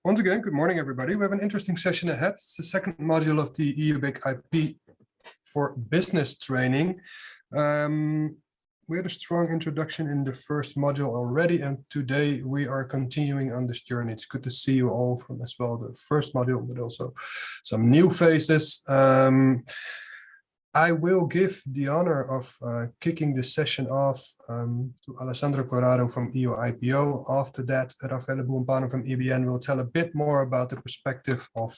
Once again, good morning, everybody. We have an interesting session ahead. It's the second module of the EU BIC IP for business training. We had a strong introduction in the first module already, and today we are continuing on this journey. It's good to see you all from as well the first module, but also some new faces. I will give the honor of kicking this session off to Alessandro Corrado from EU IPO. After that, Raffaele Buompano from EBN will tell a bit more about the perspective of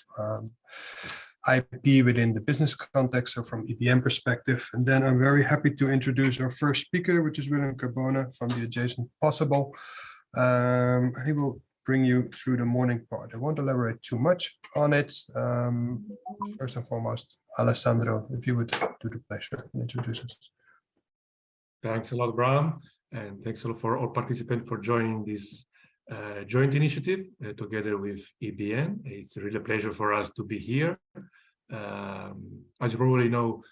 IP within the business context, so from EBN perspective. And then I'm very happy to introduce our first speaker, which is Willem Carbona from the Adjacent Possible. He will bring you through the morning part. I won't elaborate too much on it. First and foremost, Alessandro, if you would do the pleasure and introduce us. Thanks a lot, Bram, and thanks a lot for all participants for joining this joint initiative together with EBN. It's really a pleasure for us to be here. As you probably know,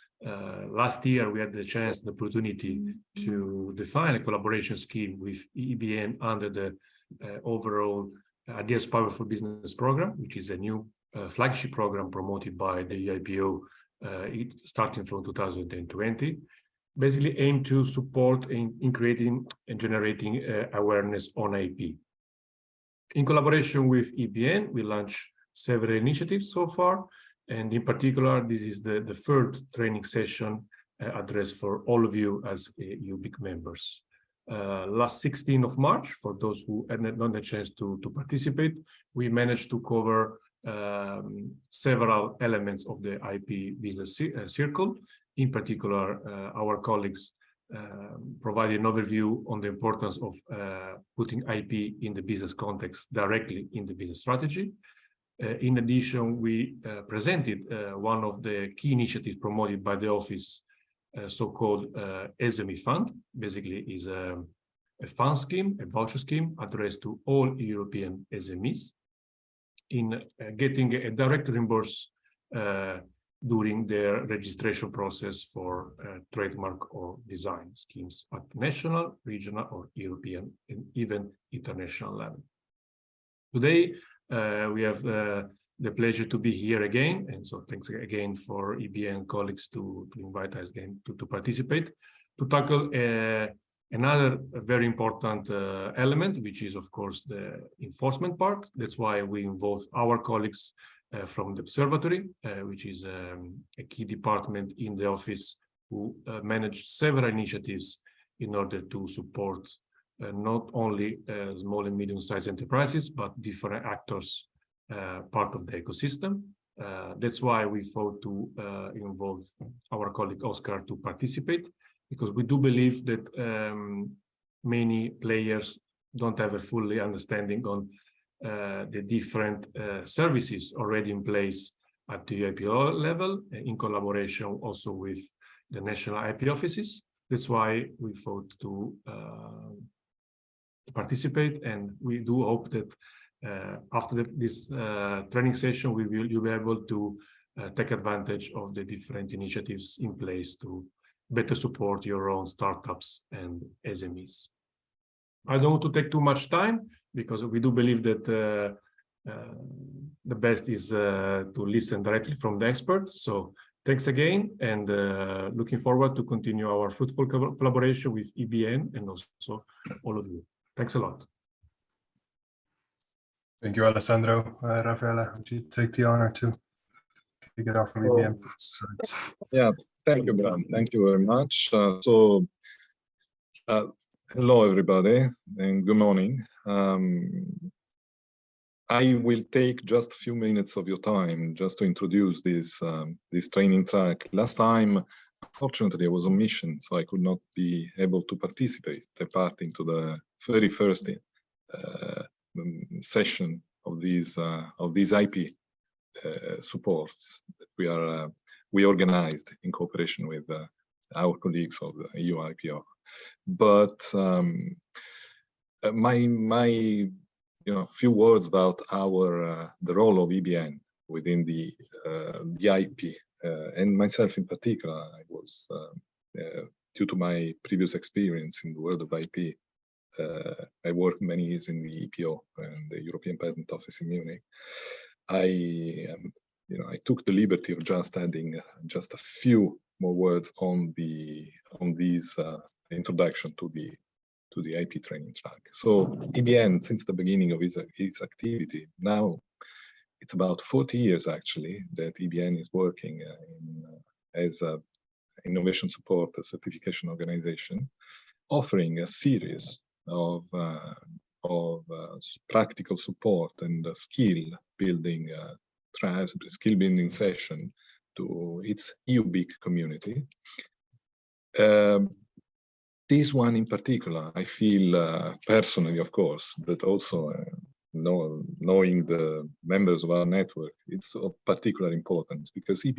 last year we had the chance, the opportunity to define a collaboration scheme with EBN under the overall Ideas Powerful Business Program, which is a new flagship program promoted by the IPO starting from 2020, basically aimed to support in creating and generating awareness on IP. In collaboration with EBN, we launched several initiatives so far, and in particular, this is the third training session addressed for all of you as EU BIC members. Last 16th of March, for those who had not the chance to participate, we managed to cover several elements of the IP business circle. In particular, our colleagues provided an overview on the importance of putting IP in the business context directly in the business strategy. In addition, we presented one of the key initiatives promoted by the office, so-called SME Fund. Basically is a fund scheme, a voucher scheme addressed to all European SMEs in getting a direct reimburse during their registration process for trademark or design schemes at national, regional, or European, and even international level. Today, we have the pleasure to be here again, and so thanks again for EBN colleagues to invite us again to participate, to tackle another very important element, which is, of course, the enforcement part. That's why we involve our colleagues from the observatory, which is a key department in the office who manage several initiatives in order to support not only small and medium-sized enterprises, but different actors part of the ecosystem. That's why we thought to involve our colleague Oscar to participate, because we do believe that many players don't have a fully understanding on the different services already in place at the IPO level, in collaboration also with the national IP offices. That's why we thought to participate, and we do hope that after this training session, you'll be able to take advantage of the different initiatives in place to better support your own startups and SMEs. I don't want to take too much time, because we do believe that the best is to listen directly from the experts. So thanks again, and looking forward to continue our fruitful collaboration with EBN and also all of you. Thanks a lot. Thank you, Alessandro. Raffaele, would you take the honor to kick it off from EBN? Yeah, thank you, Bram. Thank you very much. Hello, everybody, and good morning. I will take just a few minutes of your time just to introduce this training track. Last time, unfortunately, I was on mission, so I could not be able to participate, take part into the very first session of these IP supports that we organized in cooperation with our colleagues of the EU IPO. But my few words about the role of EBN within the IP, and myself in particular. I was due to my previous experience in the world of IP, I worked many years in the EPO and the European Patent Office in Munich. I took the liberty of just adding just a few more words on these introduction to the IP training track. So EBN, since the beginning of its activity, now it's about 40 years actually that EBN is working as an innovation support certification organization, offering a series of practical support and skill building session to its EU-BIC community. This one in particular, I feel personally, of course, but also knowing the members of our network, it's of particular importance because at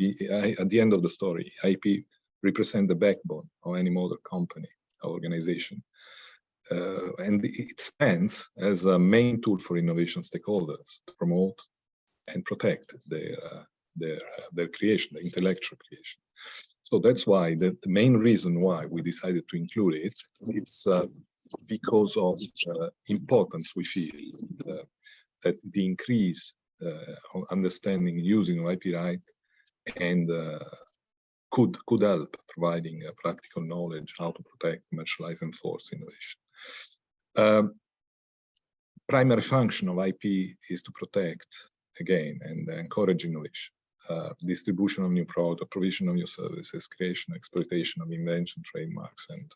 the end of the story, IP represent the backbone of any modern company or organization. And it stands as a main tool for innovation stakeholders to promote and protect their creation, the intellectual creation. So that's why the main reason why we decided to include it, it's because of the importance we feel that the increase understanding using IP right and could help providing practical knowledge how to protect, commercialize, and enforce innovation. Primary function of IP is to protect, again, and encourage innovation. Distribution of new product, provision of new services, creation, exploitation of invention, trademarks, and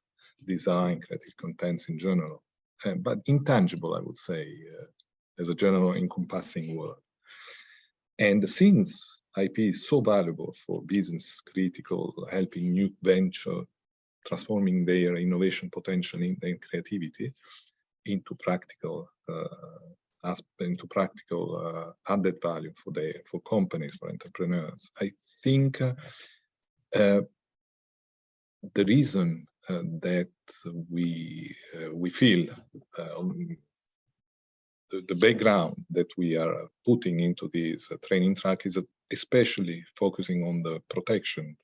design, creative contents in general. But intangible, I would say, as a general encompassing word. And since IP is so valuable for business critical, helping new venture, transforming their innovation potential in their creativity into practical added value for companies, for entrepreneurs. I think the reason that we feel the background that we are putting into this training track is especially focusing on the protection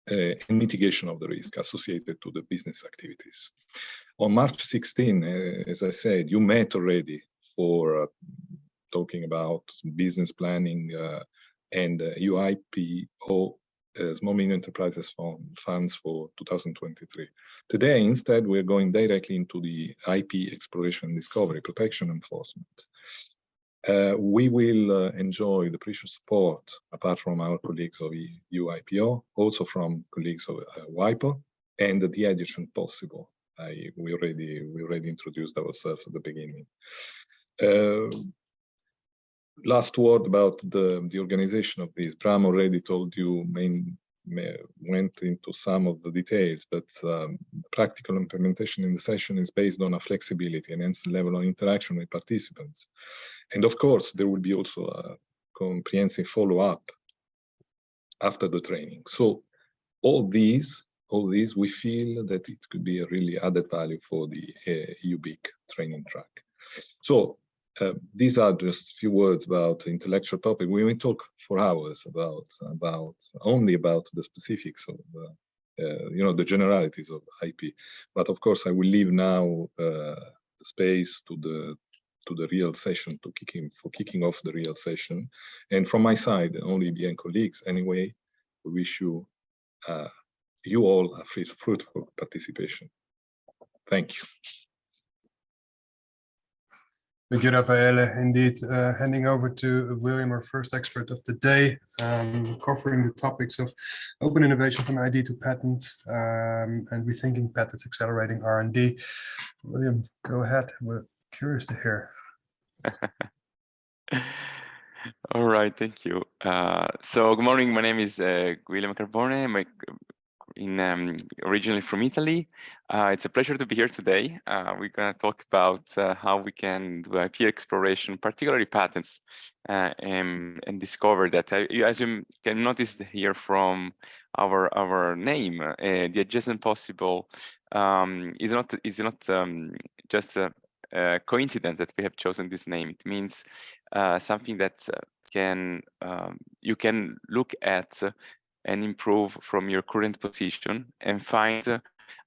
and mitigation of the risk associated to the business activities. On March 16, as I said, you met already for talking about business planning and UIPO Small Medium Enterprises funds for 2023. Today, instead, we're going directly into the IP exploration, discovery, protection, enforcement. We will enjoy the precious support, apart from our colleagues of UIPO, also from colleagues of WIPO, and the addition possible. We already introduced ourselves at the beginning. Last word about the organization of this. Bram already told you, went into some of the details, but the practical implementation in the session is based on a flexibility and hence level of interaction with participants. And of course, there will be also a comprehensive follow-up after the training. So all these, we feel that it could be a really added value for the EU-BIC training track. So these are just a few words about intellectual topic. We will talk for hours only about the specifics of the generalities of IP. But of course, I will leave now the space to the real session, for kicking off the real session. And from my side, only EBN colleagues, anyway, we wish you all a fruitful participation. Thank you. Thank you, Raffaele. Indeed, handing over to William, our first expert of the day, covering the topics of open innovation from ID to patent and rethinking patents, accelerating R&D. William, go ahead. We're curious to hear. All right, thank you. So good morning. My name is William Carbone. Originally from Italy. It's a pleasure to be here today. We're going to talk about how we can do IP exploration, particularly patents, and discover that. As you can notice here from our name, the adjacent possible is not just a coincidence that we have chosen this name. It means something that you can look at and improve from your current position and find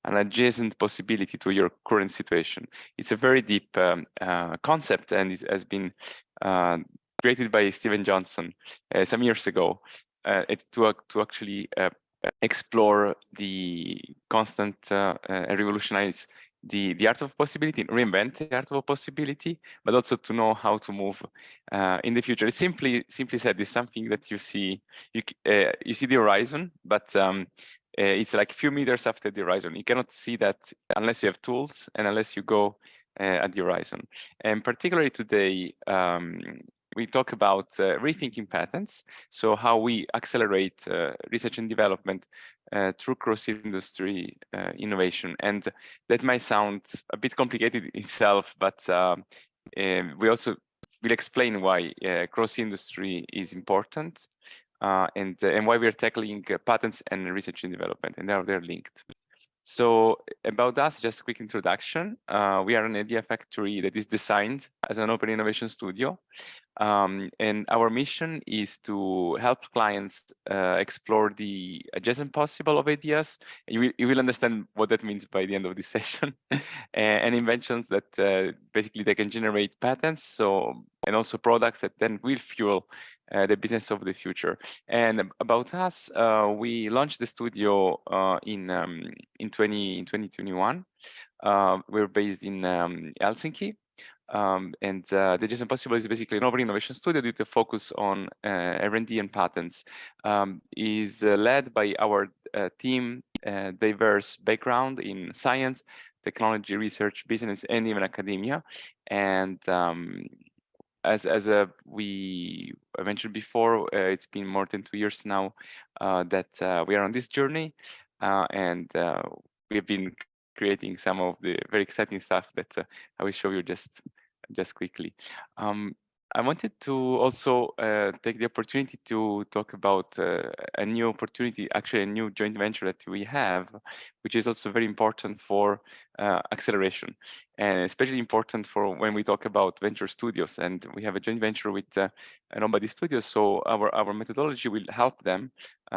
an adjacent possibility to your current situation. It's a very deep concept, and it has been created by Stephen Johnson some years ago to actually explore the constant revolutionize the art of possibility, reinvent the art of possibility, but also to know how to move in the future. It's simply said, it's something that you see the horizon, but it's like a few meters after the horizon. You cannot see that unless you have tools and unless you go at the horizon. And particularly today, we talk about rethinking patents, so how we accelerate research and development through cross-industry innovation. And that might sound a bit complicated itself, but we also will explain why cross-industry is important and why we are tackling patents and research and development, and how they're linked. So about us, just a quick introduction. We are an idea factory that is designed as an open innovation studio. And our mission is to help clients explore the adjacent possible of ideas. You will understand what that means by the end of this session. And inventions that basically they can generate patents, and also products that then will fuel the business of the future. And about us, we launched the studio in 2021. We're based in Helsinki. And the Adjacent Possible is basically an open innovation studio with a focus on R&D and patents. Is led by our team, diverse background in science, technology, research, business, and even academia. And as we mentioned before, it's been more than 2 years now that we are on this journey, and we have been creating some of the very exciting stuff that I will show you just quickly. I wanted to also take the opportunity to talk about a new opportunity, actually a new joint venture that we have, which is also very important for acceleration, and especially important for when we talk about venture studios. And we have a joint venture with Nobody Studios, so our methodology will help them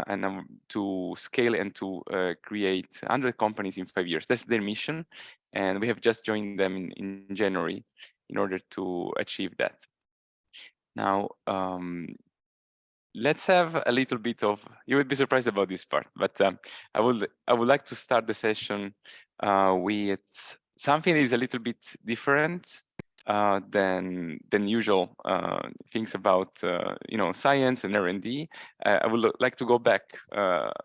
and to scale and to create 100 companies in 5 years. That's their mission, and we have just joined them in January in order to achieve that. Now, let's have a little bit of, you would be surprised about this part, but I would like to start the session with something that is a little bit different than usual things about science and R&D. I would like to go back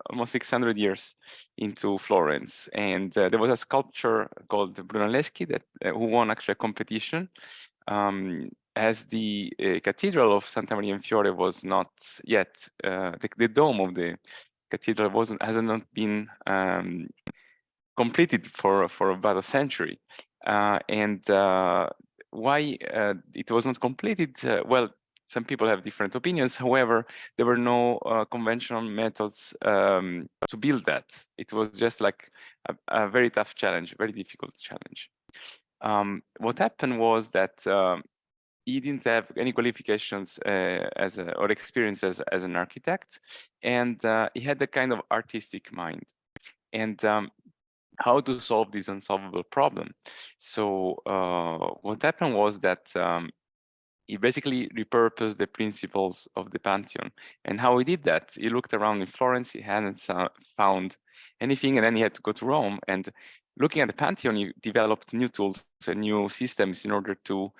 almost 600 years into Florence, and there was a sculpture called Brunelleschi that who won actually a competition. As the Cathedral of Santa Maria in Fiore was not yet, the dome of the cathedral hasn't been completed for about a century. And why it was not completed? Well, some people have different opinions. However, there were no conventional methods to build that. It was just like a very tough challenge, very difficult challenge. What happened was that he didn't have any qualifications or experience as an architect, and he had a kind of artistic mind. And how to solve this unsolvable problem? So what happened was that he basically repurposed the principles of the Pantheon. And how he did that, he looked around in Florence, he hadn't found anything, and then he had to go to Rome. And looking at the Pantheon, he developed new tools and new systems in order to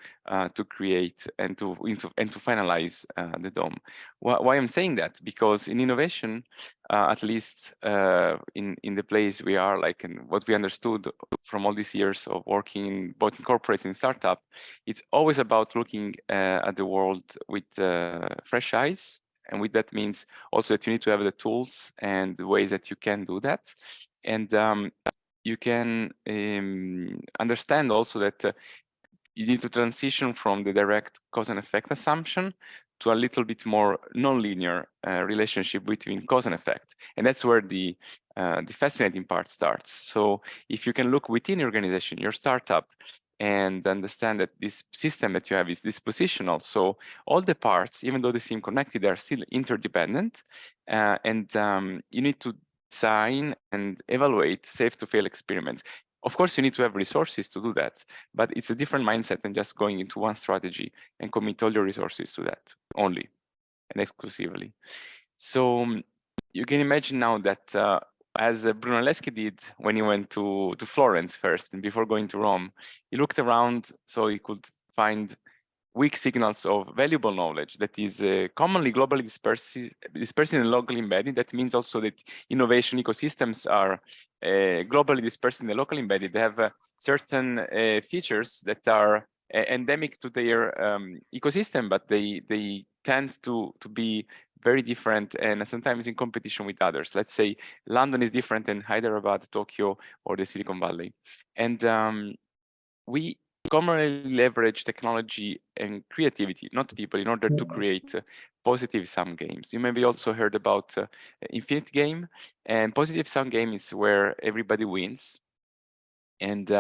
create and to finalize the dome. Why I'm saying that? Because in innovation, at least in the place we are, like, and what we understood from all these years of working both in corporates and startup, it's always about looking at the world with fresh eyes. And with that means also that you need to have the tools and the ways that you can do that. And you can understand also that you need to transition from the direct cause and effect assumption to a little bit more non-linear relationship between cause and effect. And that's where the fascinating part starts. So if you can look within your organization, your startup, and understand that this system that you have is dispositional. So all the parts, even though they seem connected, they are still interdependent. And you need to design and evaluate safe to fail experiments. Of course, you need to have resources to do that, but it's a different mindset than just going into one strategy and commit all your resources to that only and exclusively. So you can imagine now that as Brunelleschi did when he went to Florence first and before going to Rome, he looked around so he could find weak signals of valuable knowledge that is commonly globally dispersed and locally embedded. That means also that innovation ecosystems are globally dispersed and locally embedded. They have certain features that are endemic to their ecosystem, but they tend to be very different and sometimes in competition with others. Let's say London is different than Hyderabad, Tokyo, or the Silicon Valley. And we commonly leverage technology and creativity, not people, in order to create positive sum games. You maybe also heard about infinite game, and positive sum game is where everybody wins. And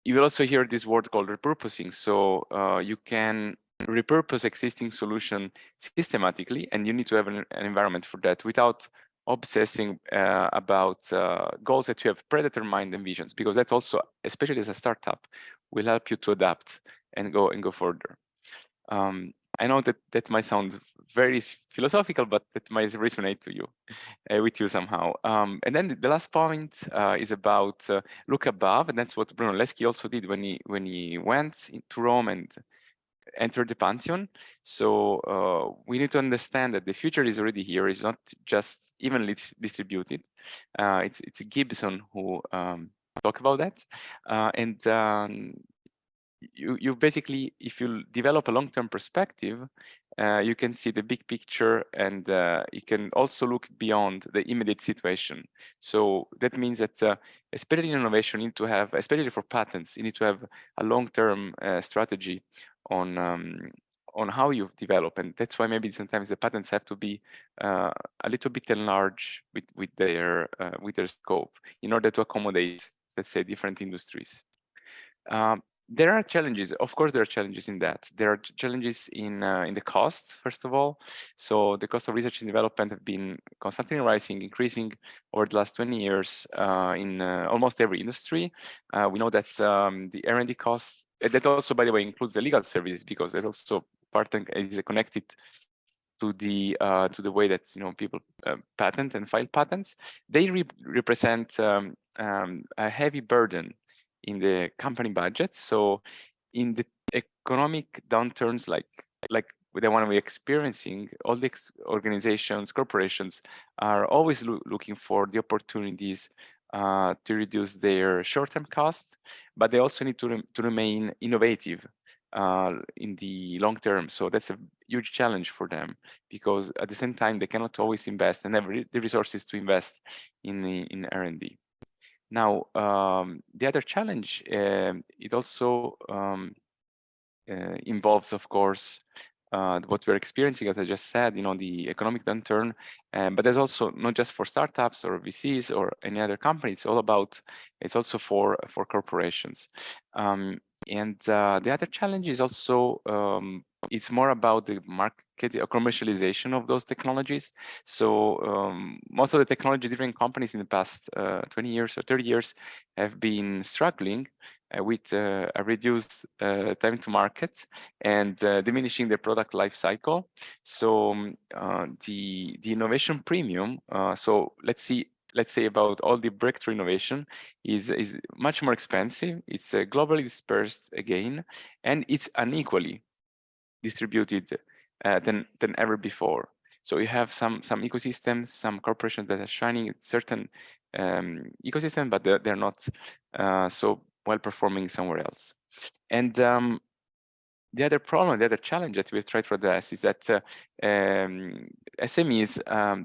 you will also hear this word called repurposing. So you can repurpose existing solution systematically, and you need to have an environment for that without obsessing about goals that you have predetermined and visions, because that also, especially as a startup, will help you to adapt and go further. I know that might sound very philosophical, but that might resonate to you, with you somehow. And then the last point is about look above, and that's what Brunelleschi also did when he went into Rome and entered the Pantheon. So we need to understand that the future is already here. It's not just evenly distributed. It's Gibson who talk about that, and you basically, if you develop a long-term perspective, you can see the big picture, and you can also look beyond the immediate situation. So that means that especially in innovation, you need to have, especially for patents, you need to have a long-term strategy on how you develop, and that's why maybe sometimes the patents have to be a little bit enlarged with their scope in order to accommodate, let's say, different industries. There are challenges. Of course, there are challenges in that. There are challenges in the cost, first of all. So the cost of research and development have been constantly rising, increasing over the last 20 years in almost every industry. We know that the R&D costs, that also, by the way, includes the legal services, because that also part is connected to the way that people patent and file patents. They represent a heavy burden in the company budget. So in the economic downturns like the one we're experiencing, all the organizations, corporations are always looking for the opportunities to reduce their short-term costs, but they also need to remain innovative in the long term. So that's a huge challenge for them, because at the same time they cannot always invest and have the resources to invest in R&D. Now, the other challenge, it also involves, of course, what we're experiencing, as I just said, the economic downturn, but there's also not just for startups or VCs or any other company. It's also for corporations. And the other challenge is also it's more about the market or commercialization of those technologies. So most of the technology-driven companies in the past 20 years or 30 years have been struggling with a reduced time to market and diminishing their product life cycle. So the innovation premium, so let's say about all the breakthrough innovation is much more expensive. It's globally dispersed again, and it's unequally distributed than ever before. So you have some ecosystems, some corporations that are shining in certain ecosystem, but they're not so well performing somewhere else. And the other problem, the other challenge that we've tried to address is that SMEs,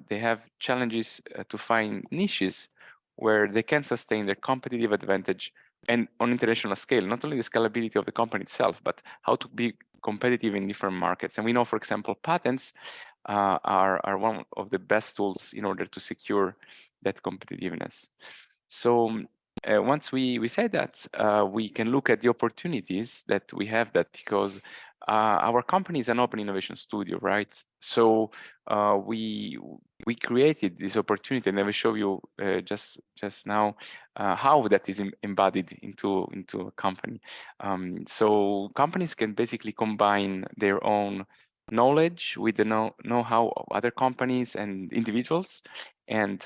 they have challenges to find niches where they can sustain their competitive advantage and on international scale, not only the scalability of the company itself, but how to be competitive in different markets. And we know, for example, patents are one of the best tools in order to secure that competitiveness. So once we say that, we can look at the opportunities that we have, that because our company is an open innovation studio, right? So we created this opportunity, and I will show you just now how that is embodied into a company. So companies can basically combine their own knowledge with the know-how of other companies and individuals, and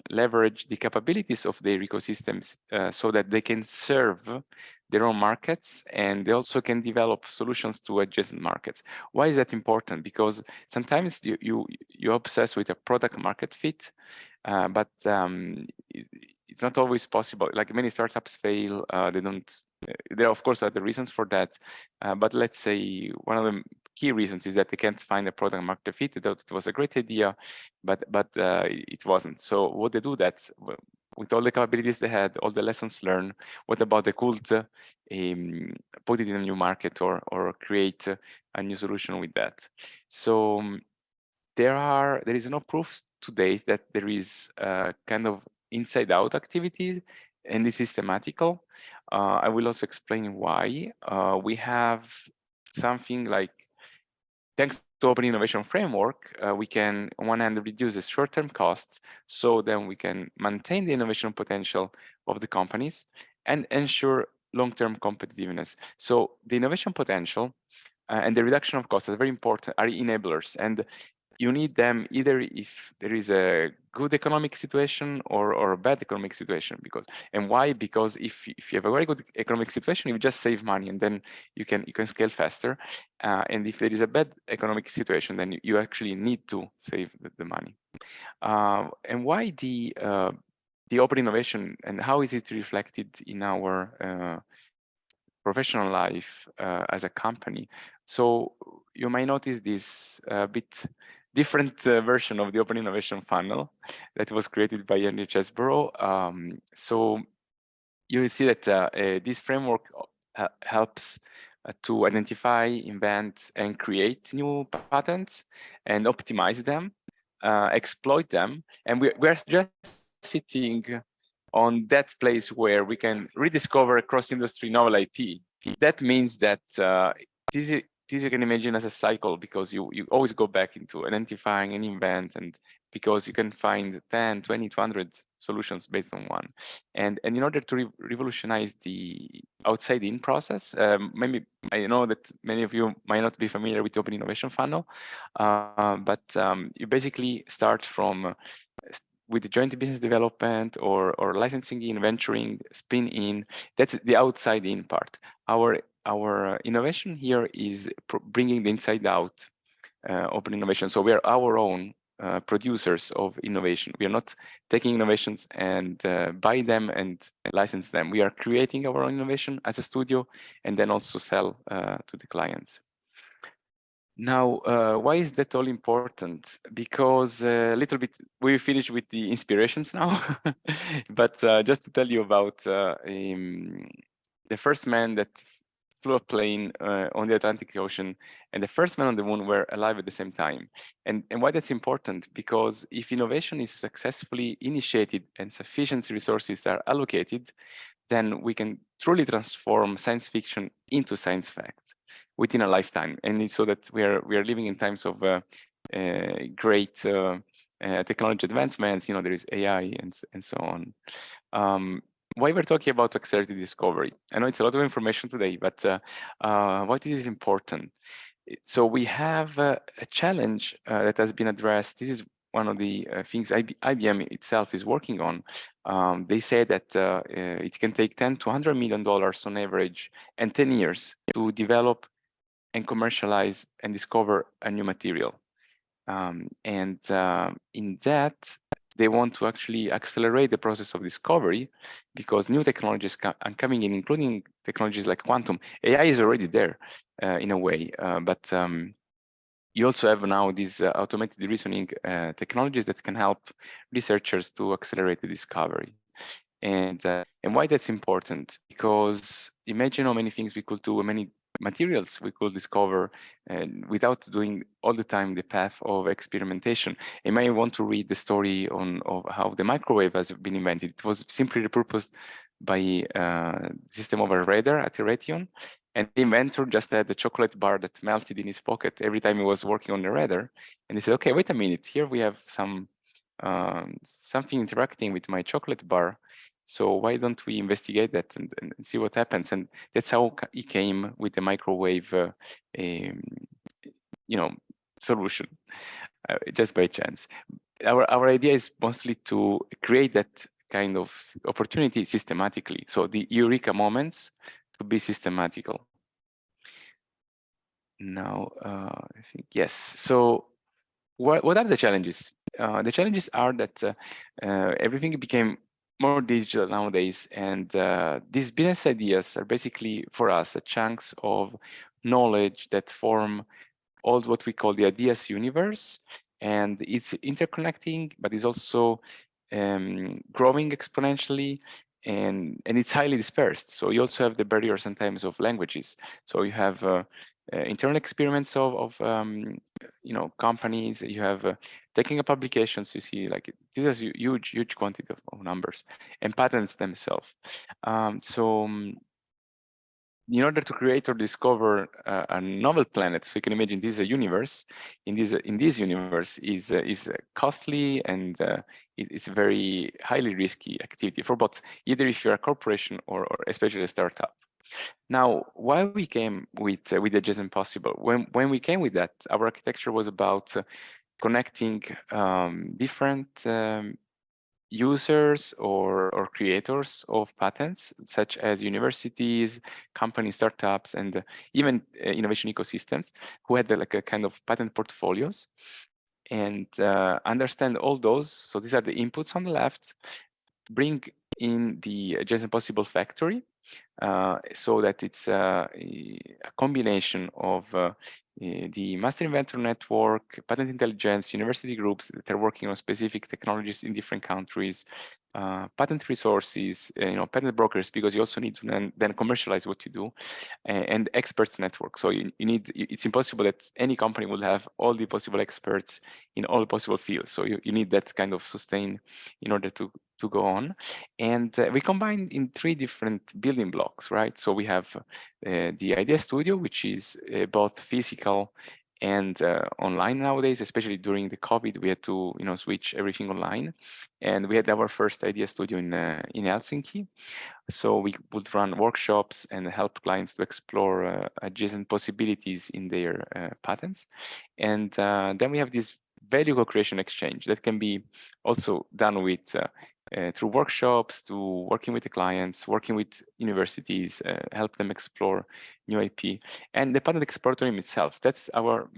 leverage the capabilities of their ecosystems so that they can serve their own markets, and they also can develop solutions to adjacent markets. Why is that important? Because sometimes you obsess with a product market fit, but it's not always possible. Like many startups fail, they don't. There of course are the reasons for that, but let's say one of the key reasons is that they can't find a product market fit. They thought it was a great idea, but it wasn't. So what they do that with all the capabilities they had, all the lessons learned, what about the could put it in a new market or create a new solution with that? So there is no proof to date that there is a kind of inside out activity and it's systematical. I will also explain why. We have something like, thanks to Open Innovation Framework, we can on one hand reduce the short-term costs, so then we can maintain the innovation potential of the companies and ensure long-term competitiveness. So the innovation potential and the reduction of costs are very important, are enablers, and you need them either if there is a good economic situation or a bad economic situation. And why? Because if you have a very good economic situation, you just save money, and then you can scale faster. And if there is a bad economic situation, then you actually need to save the money. And why the open innovation, and how is it reflected in our professional life as a company? So you might notice this bit different version of the Open Innovation Funnel that was created by Henry Chesborough. So you will see that this framework helps to identify, invent, and create new patents and optimize them, exploit them. And we're just sitting on that place where we can rediscover cross-industry novel IP. That means that this you can imagine as a cycle, because you always go back into identifying and invent, and because you can find 10, 20, 200 solutions based on one. And in order to revolutionize the outside-in process, maybe I know that many of you might not be familiar with the Open Innovation Funnel, but you basically start from with the joint business development or licensing in, venturing, spin in. That's the outside in part. Our innovation here is bringing the inside out open innovation. So we are our own producers of innovation. We are not taking innovations and buy them and license them. We are creating our own innovation as a studio and then also sell to the clients. Now, why is that all important? Because a little bit, we finish with the inspirations now, but just to tell you about the first man that flew a plane on the Atlantic Ocean and the first man on the moon were alive at the same time. And why that's important? Because if innovation is successfully initiated and sufficient resources are allocated, then we can truly transform science fiction into science fact within a lifetime. And it's so that we are living in times of great technology advancements. You know, there is AI and so on. Why we're talking about accelerated discovery? I know it's a lot of information today, but what is important? So we have a challenge that has been addressed. This is one of the things IBM itself is working on. They say that it can take $10 to $100 million on average and 10 years to develop and commercialize and discover a new material. In that, they want to actually accelerate the process of discovery, because new technologies are coming in, including technologies like quantum. AI is already there in a way, but you also have now these automated reasoning technologies that can help researchers to accelerate the discovery. And why that's important? Because imagine how many things we could do, how many materials we could discover without doing all the time the path of experimentation. You may want to read the story of how the microwave has been invented. It was simply repurposed by system of a radar at Raytheon, And the inventor just had the chocolate bar that melted in his pocket every time he was working on the radar. And he said, okay, wait a minute, here we have some something interacting with my chocolate bar. So why don't we investigate that and see what happens? And that's how he came with the microwave, solution, just by chance. Our idea is mostly to create that kind of opportunity systematically. So the eureka moments to be systematical. Now, I think, yes. So what are the challenges? The challenges are that everything became more digital nowadays, and these business ideas are basically for us chunks of knowledge that form all what we call the ideas universe, and it's interconnecting, but it's also growing exponentially, and it's highly dispersed. So you also have the barrier sometimes of languages. So you have internal experiments of companies. You have taking up applications. You see, like, this is a huge quantity of numbers, and patents themselves. In order to create or discover a novel planet, so you can imagine this is a universe. In this universe is costly, and it's a very highly risky activity for both, either if you're a corporation or especially a startup. Now, why we came with the Just Impossible? When we came with that, our architecture was about connecting different users or creators of patents, such as universities, companies, startups, and even innovation ecosystems, who had like a kind of patent portfolios, and understand all those. So these are the inputs on the left, bring in the Just Impossible factory, so that it's a combination of the master inventor network, patent intelligence, university groups that are working on specific technologies in different countries, patent resources, patent brokers, because you also need to then commercialize what you do, and experts network. So it's impossible that any company will have all the possible experts in all possible fields. So you need that kind of sustain in order to go on. And we combine in 3 different building blocks, right? So we have the Idea Studio, which is both physical and online nowadays. Especially during the COVID, we had to switch everything online, and we had our first Idea Studio in Helsinki. So we would run workshops and help clients to explore adjacent possibilities in their patents. And then we have this value co-creation exchange that can be also done with through workshops, to working with the clients, working with universities, help them explore new IP, and the patent exploratorium itself. That's our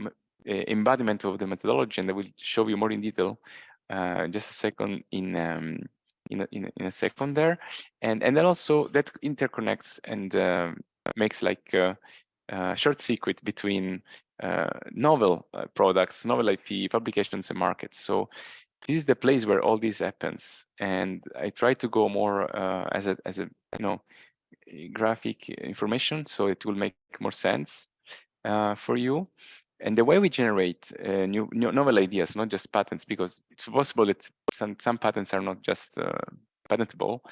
embodiment of the methodology, and I will show you more in detail just a second in a second there. And then also that interconnects and makes like a short circuit between novel products, novel IP, publications, and markets. So this is the place where all this happens, and I try to go more as a graphic information, so it will make more sense for you. And the way we generate new novel ideas, not just patents, because it's possible that some patents are not just patentable.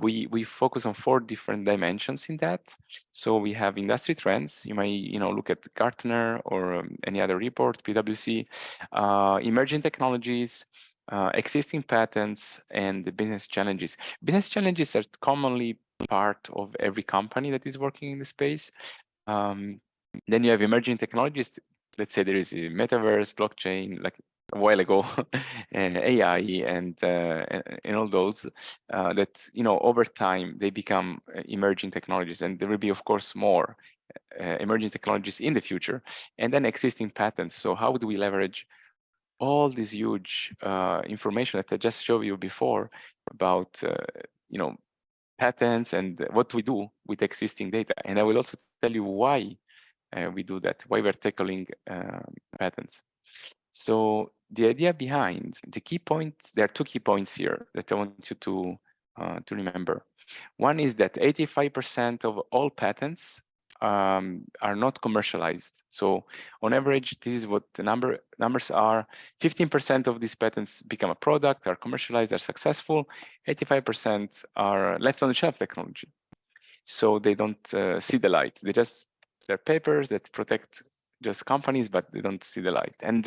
We focus on 4 different dimensions in that. So we have industry trends. You might look at Gartner or any other report, PwC, emerging technologies, existing patents, and the business challenges. Business challenges are commonly part of every company that is working in the space. Then you have emerging technologies. Let's say there is a metaverse, blockchain, like a while ago, and AI, and all those that over time they become emerging technologies, and there will be, of course, more emerging technologies in the future, and then existing patents. So how do we leverage all this huge information that I just showed you before about patents and what we do with existing data? And I will also tell you why we do that, why we're tackling patents. So the idea behind the key points, there are 2 key points here that I want you to remember. One is that 85% of all patents are not commercialized. So on average, this is what the numbers are. 15% of these patents become a product, are commercialized, are successful. 85% are left on the shelf technology. so they don't see the light. They're papers that protect just companies, but they don't see the light. And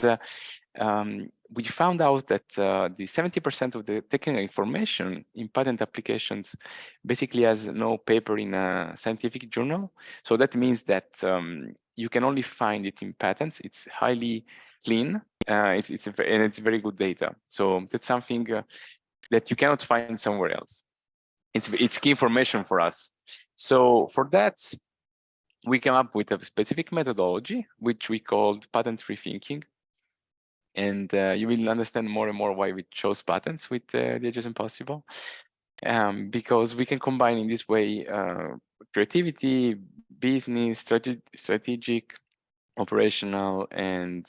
we found out that the 70% of the technical information in patent applications basically has no paper in a scientific journal. So that means that you can only find it in patents. It's highly clean. And it's very good data. So that's something that you cannot find somewhere else. It's key information for us. So for that, we came up with a specific methodology, which we called patent rethinking. And you will understand more and more why we chose patents with the Edges Impossible. Because we can combine in this way creativity, business, strategic, operational, and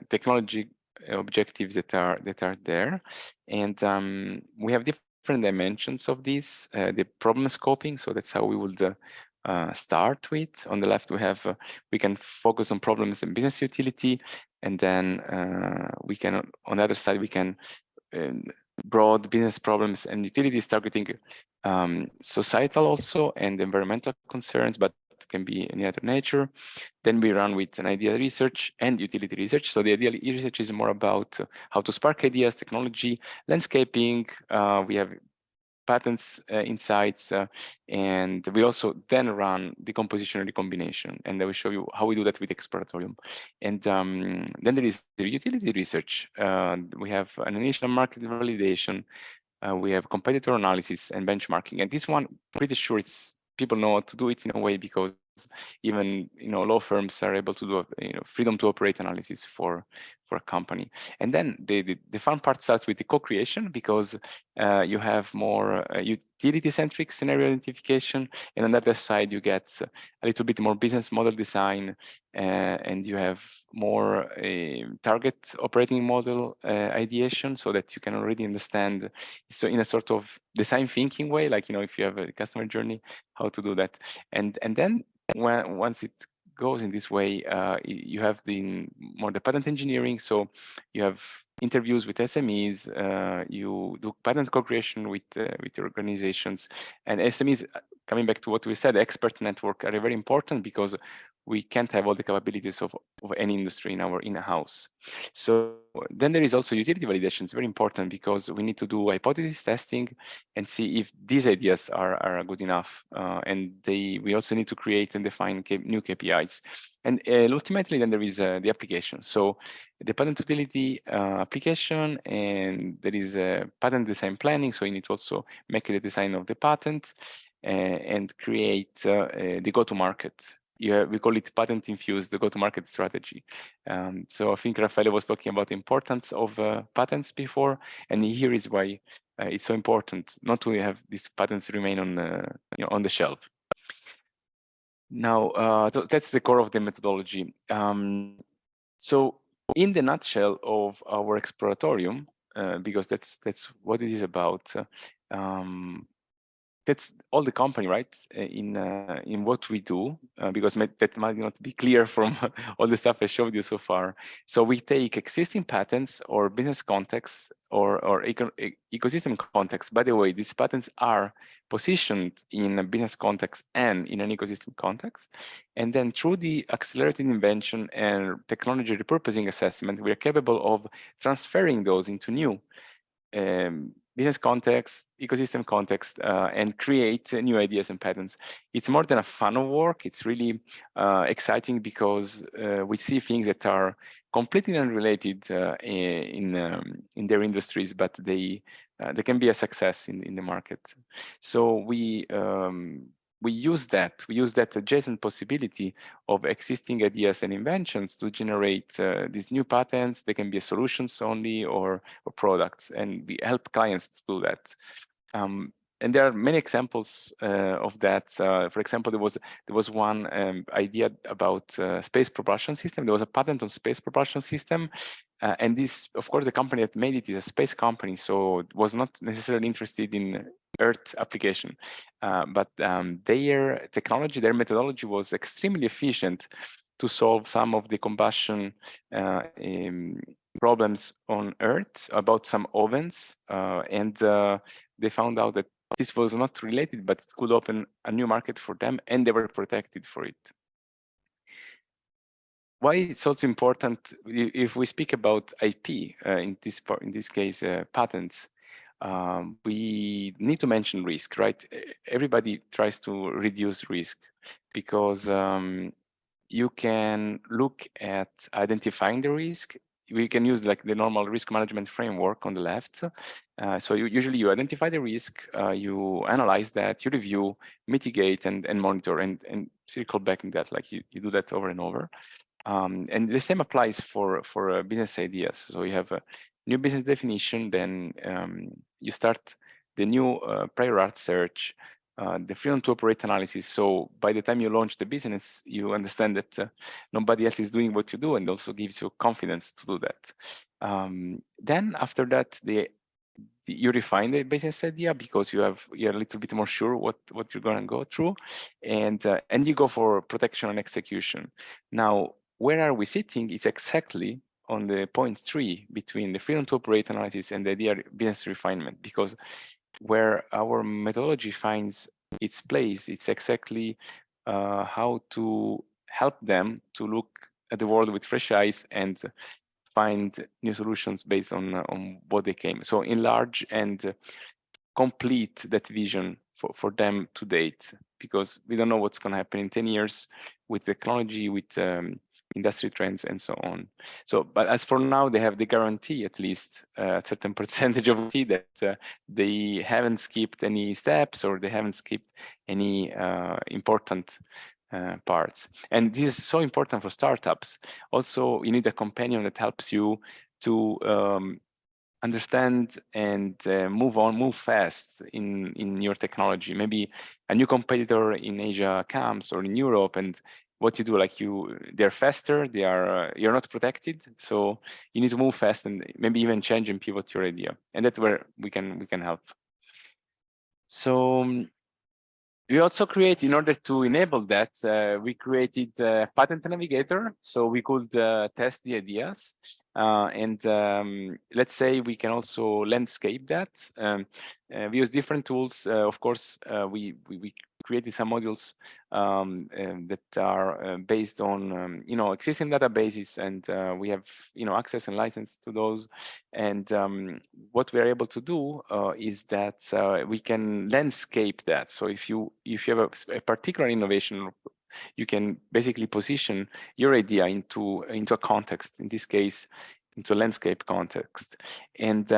technology objectives that are there. And we have different dimensions of this, the problem scoping. So that's how we would start with. On the left, we can focus on problems and business utility, and then we can, on the other side, we can broad business problems and utilities targeting societal also and environmental concerns, but can be any other nature. Then we run with an idea research and utility research. So the idea research is more about how to spark ideas, technology, landscaping. We have patents insights, and we also then run the composition and recombination, and I will show you how we do that with Exploratorium. And then there is the utility research. We have an initial market validation, we have competitor analysis and benchmarking, and this one, pretty sure people know how to do it in a way, because even law firms are able to do freedom to operate analysis for a company. And then the fun part starts with the co-creation, because you have more utility-centric scenario identification, and on the other side you get a little bit more business model design, and you have more target operating model ideation, so that you can already understand, so in a sort of design thinking way, like if you have a customer journey, how to do that. And then once it goes in this way, you have the patent engineering. So you have interviews with SMEs, you do patent co-creation with your organizations, and SMEs, coming back to what we said, expert network are very important, because we can't have all the capabilities of any industry in our in-house. So then there is also utility validation. It's very important, because we need to do hypothesis testing and see if these ideas are good enough. And we also need to create and define new KPIs. And ultimately, then there is the application. So the patent utility application, and there is a patent design planning. So you need to also make the design of the patent and create the go-to-market. We call it patent-infused the go-to-market strategy. So I think Raffaele was talking about the importance of patents before, and here is why it's so important not to have these patents remain on the shelf. Now, so that's the core of the methodology. So in the nutshell of our Exploratorium, because that's what it is about. That's all the company, right? In what we do, because that might not be clear from all the stuff I showed you so far. So we take existing patents or business contexts or ecosystem context. By the way, these patents are positioned in a business context and in an ecosystem context. And then through the accelerated invention and technology repurposing assessment, we are capable of transferring those into new business context, ecosystem context, and create new ideas and patterns. It's more than a fun of work. It's really exciting, because we see things that are completely unrelated in their industries, but they can be a success in the market. So we use that adjacent possibility of existing ideas and inventions to generate these new patents. They can be solutions only or products, and we help clients to do that. And there are many examples of that. For example, there was one idea about space propulsion system. There was a patent on space propulsion system. And this, of course, the company that made it is a space company, so it was not necessarily interested in Earth application. But their technology, their methodology was extremely efficient to solve some of the combustion problems on Earth about some ovens. And they found out that this was not related, but it could open a new market for them, and they were protected for it. Why it's also important if we speak about IP in this case patents, we need to mention risk, right? Everybody tries to reduce risk because you can look at identifying the risk. We can use like the normal risk management framework on the left. So usually you identify the risk, you analyze that, you review, mitigate, and monitor, and circle back in that, like you do that over and over. And the same applies for business ideas. So you have a new business definition, then you start the new prior art search, the freedom to operate analysis. So by the time you launch the business, you understand that nobody else is doing what you do, and also gives you confidence to do that. Then after that, you refine the business idea because you're a little bit more sure what you're going to go through, and you go for protection and execution. Now, where are we sitting? It's exactly on the point 3 between the freedom to operate analysis and the idea business refinement, because where our methodology finds its place, it's exactly how to help them to look at the world with fresh eyes and find new solutions based on what they came. So enlarge and complete that vision for them to date, because we don't know what's going to happen in 10 years with technology, with industry trends, and so on. So, but as for now, they have the guarantee, at least a certain percentage of it, that they haven't skipped any steps, or they haven't skipped any important parts. And this is so important for startups. Also, you need a companion that helps you to understand and move fast in your technology. Maybe a new competitor in Asia comes, or in Europe, and what you do, like they're faster, you're not protected, so you need to move fast and maybe even change and pivot your idea, and that's where we can help. So we also create, in order to enable that, we created a patent navigator, so we could test the ideas. And let's say we can also landscape that. We use different tools. Of course, we created some modules that are based on existing databases, and we have access and license to those. And what we are able to do is that we can landscape that. So if you have a particular innovation, you can basically position your idea into a context, in this case, into a landscape context. And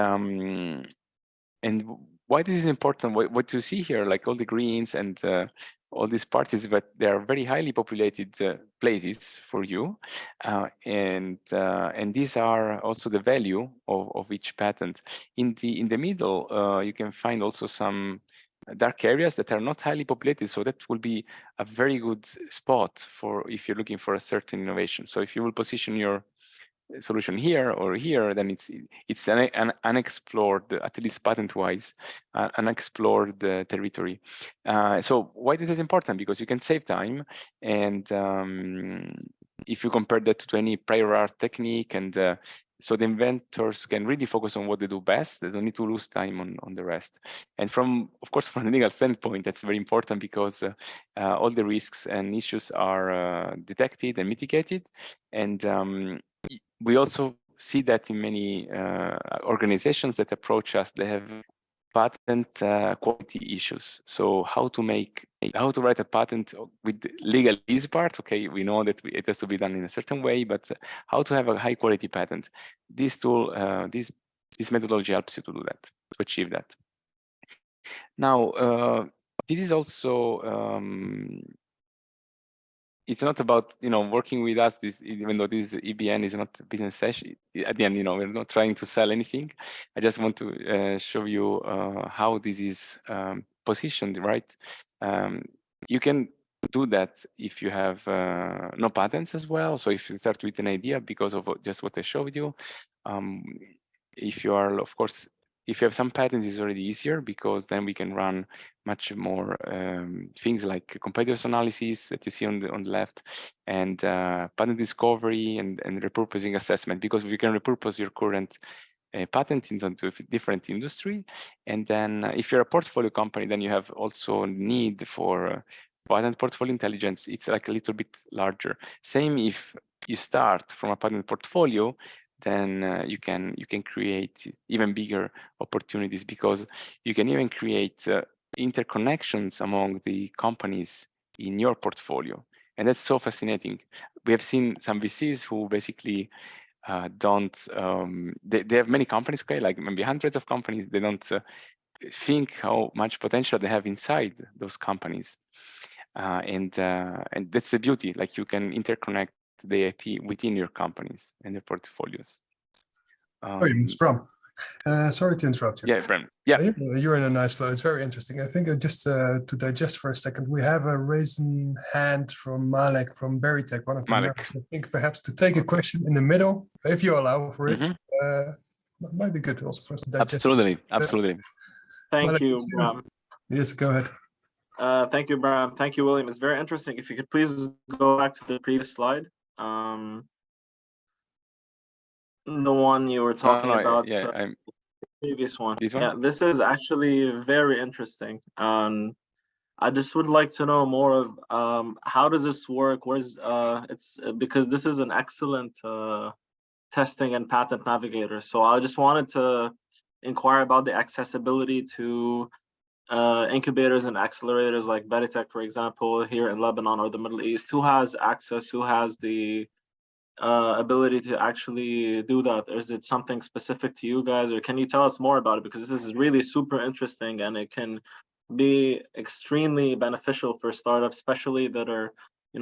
why this is important, what you see here, like all the greens and all these parts, is that they are very highly populated places for you, and these are also the value of each patent. In the middle, you can find also some dark areas that are not highly populated, so that will be a very good spot for if you're looking for a certain innovation. So if you will position your solution here or here, then it's an unexplored, at least patent-wise, unexplored territory. So why this is important? Because you can save time, and if you compare that to any prior art technique, and so the inventors can really focus on what they do best. They don't need to lose time on the rest. And of course, from a legal standpoint, that's very important, because all the risks and issues are detected and mitigated. And we also see that in many organizations that approach us, they have patent quality issues. So how to write a patent with legalese part? Okay, we know that it has to be done in a certain way, but how to have a high quality patent? This tool, this methodology helps you to do that, to achieve that. Now, this is also it's not about working with us. Even though this EBN is not a business session, at the end, we're not trying to sell anything. I just want to show you how this is positioned, right? You can do that if you have no patents as well. So if you start with an idea because of just what I showed you, if you are, of course, if you have some patents, it's already easier, because then we can run much more things like competitors analysis that you see on the left, and patent discovery and repurposing assessment, because we can repurpose your current a patent into a different industry. And then if you're a portfolio company, then you have also need for patent portfolio intelligence. It's like a little bit larger. Same if you start from a patent portfolio, then you can create even bigger opportunities, because you can even create interconnections among the companies in your portfolio. And that's so fascinating. We have seen some VCs who basically don't, they have many companies, okay, like maybe hundreds of companies. They don't think how much potential they have inside those companies. And that's the beauty, like you can interconnect the IP within your companies and their portfolios. It's Bram. Sorry to interrupt you. Yeah, Bram. Yeah, you're in a nice flow. It's very interesting. I think just to digest for a second, we have a raised hand from Malek from Veritech, one of the members. I think perhaps to take a question in the middle, if you allow for it, might be good also for us to digest. Absolutely. Thank Malek, you, Bram. Yes, go ahead. Thank you, Bram. Thank you, William. It's very interesting. If you could please go back to the previous slide. The one you were talking about. Yeah, previous one. This one? Yeah, this is actually very interesting. I just would like to know more of how does this work? Where's it's because this is an excellent testing and patent navigator. So I just wanted to inquire about the accessibility to incubators and accelerators like Beritech, for example, here in Lebanon or the Middle East. Who has access? Who has the ability to actually do that? Or is it something specific to you guys, or can you tell us more about it? Because this is really super interesting and it can be extremely beneficial for startups, especially that are, in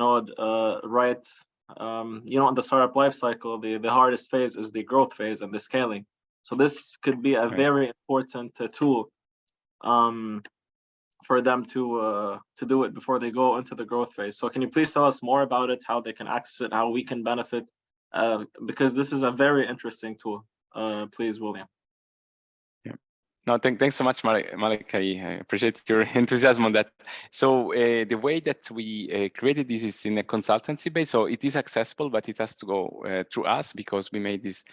the startup life cycle, the hardest phase is the growth phase and the scaling. So this could be a very important tool for them to do it before they go into the growth phase. So can you please tell us more about it, how they can access it, how we can benefit, because this is a very interesting tool. Please, William. Yeah. No, thanks so much, Malek. I appreciate your enthusiasm on that. So the way that we created this is in a consultancy base. So it is accessible, but it has to go through us because we made this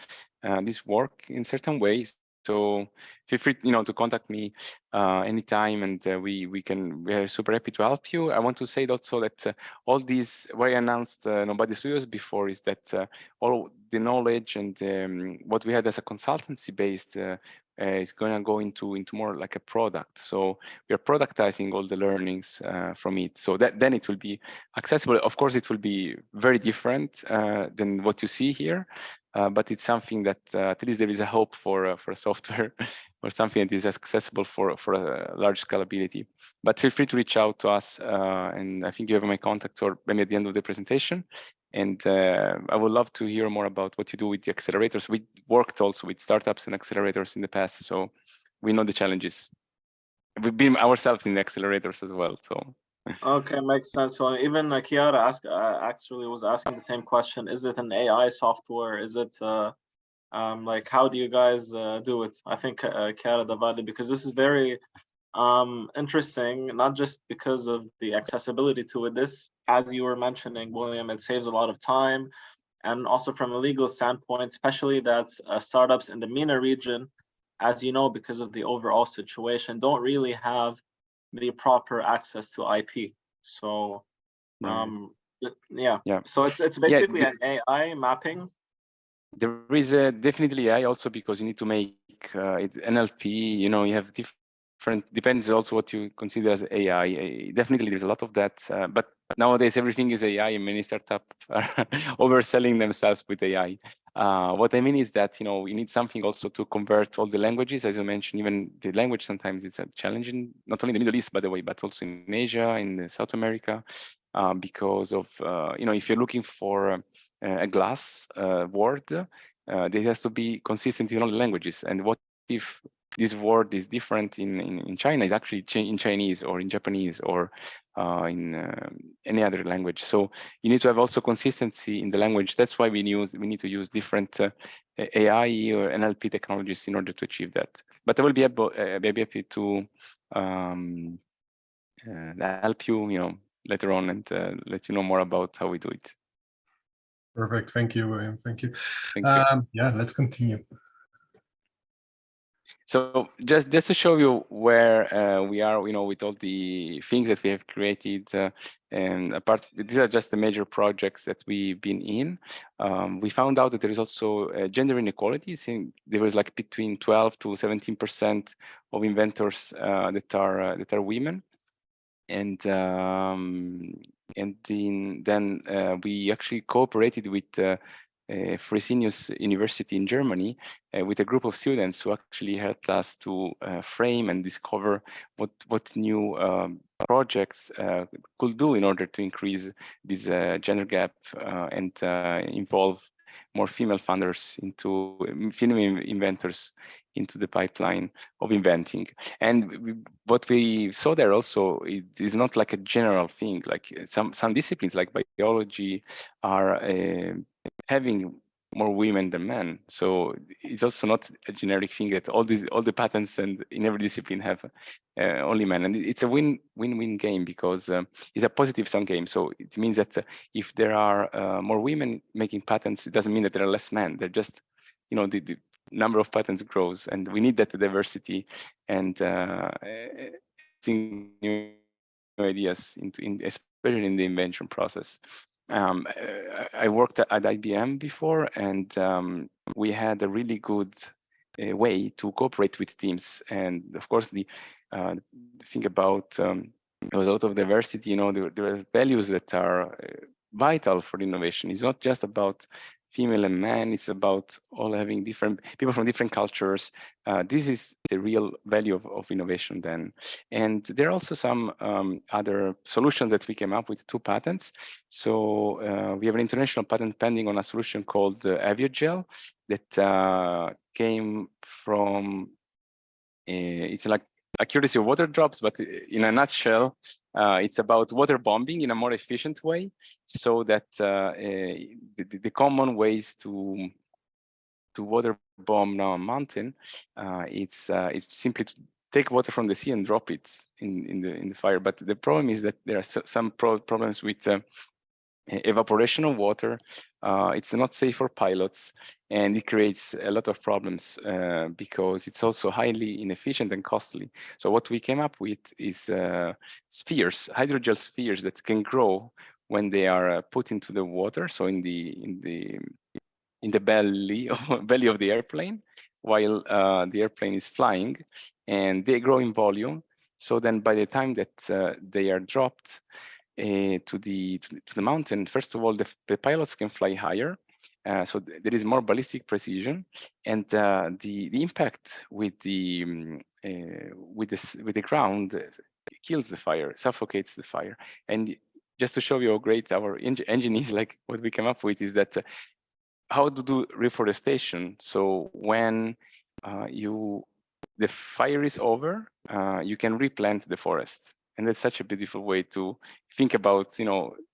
work in certain ways. So feel free, to contact me anytime, and we're super happy to help you. I want to say also that all these, what I announced by the studios before, is that all the knowledge and what we had as a consultancy based is going to go into more like a product. So we are productizing all the learnings from it. So that then it will be accessible. Of course, it will be very different than what you see here. But it's something that at least there is a hope for a software or something that is accessible for a large scalability. But feel free to reach out to us, and I think you have my contact, or maybe at the end of the presentation. And I would love to hear more about what you do with the accelerators. We worked also with startups and accelerators in the past, so we know the challenges. We've been ourselves in the accelerators as well, so. Okay, makes sense. So even Kiara actually was asking the same question. Is it an AI software? Is it like, how do you guys do it? I think Kiara divided, because this is very interesting, not just because of the accessibility to it. This, as you were mentioning, William, it saves a lot of time, and also from a legal standpoint, especially that startups in the MENA region, as you know, because of the overall situation, don't really have the proper access to IP. So so it's basically an AI mapping. There is definitely AI also, because you need to make it NLP. You have different, depends also what you consider as AI. Definitely there's a lot of that, but nowadays everything is AI, and many startups are overselling themselves with AI. What I mean is that we need something also to convert all the languages, as you mentioned. Even the language sometimes is a challenge, not only in the Middle East, by the way, but also in Asia, in South America, because of if you're looking for a glass word, there has to be consistent in all the languages. And what if this word is different in China? It's actually in Chinese or in Japanese or in any other language. So you need to have also consistency in the language. That's why we need to use different AI or NLP technologies in order to achieve that. But I will be happy to help you, later on, and let you know more about how we do it. Perfect. Thank you, William. Thank you. Thank you. Yeah, let's continue. So just to show you where we are, with all the things that we have created, and apart, these are just the major projects that we've been in. We found out that there is also gender inequality. There was like between 12 to 17% of inventors that are women, and then we actually cooperated with Fresenius University in Germany with a group of students who actually helped us to frame and discover what new projects could do in order to increase this gender gap and involve more female funders female inventors into the pipeline of inventing. And what we saw there also, it is not like a general thing. Like some disciplines like biology are having more women than men. So it's also not a generic thing that all the patents and in every discipline have only men. And it's a win-win game because it's a positive sum game. So it means that if there are more women making patents, it doesn't mean that there are less men. They're just, the number of patents grows, and we need that diversity and new ideas especially in the invention process. I worked at IBM before, and we had a really good way to cooperate with teams. And of course, the thing about there was a lot of diversity. There are values that are vital for innovation. It's not just about female and man. It's about all having different people from different cultures. This is the real value of innovation then. And there are also some other solutions that we came up with, 2 patents. So we have an international patent pending on a solution called Aviogel that came from, it's like accuracy of water drops, but in a nutshell, it's about water bombing in a more efficient way, so that the common ways to water bomb now a mountain, it's simply to take water from the sea and drop it in the fire. But the problem is that there are some problems with evaporation of water. It's not safe for pilots, and it creates a lot of problems because it's also highly inefficient and costly. So what we came up with is spheres, hydrogel spheres that can grow when they are put into the water. So in the belly of the airplane while the airplane is flying, and they grow in volume. So then by the time that they are dropped to the mountain, first of all, the pilots can fly higher. So there is more ballistic precision, and the impact with the ground kills the fire, suffocates the fire. And just to show you how great our engine is, like what we came up with is that how to do reforestation. So when the fire is over, you can replant the forest. And that's such a beautiful way to think about,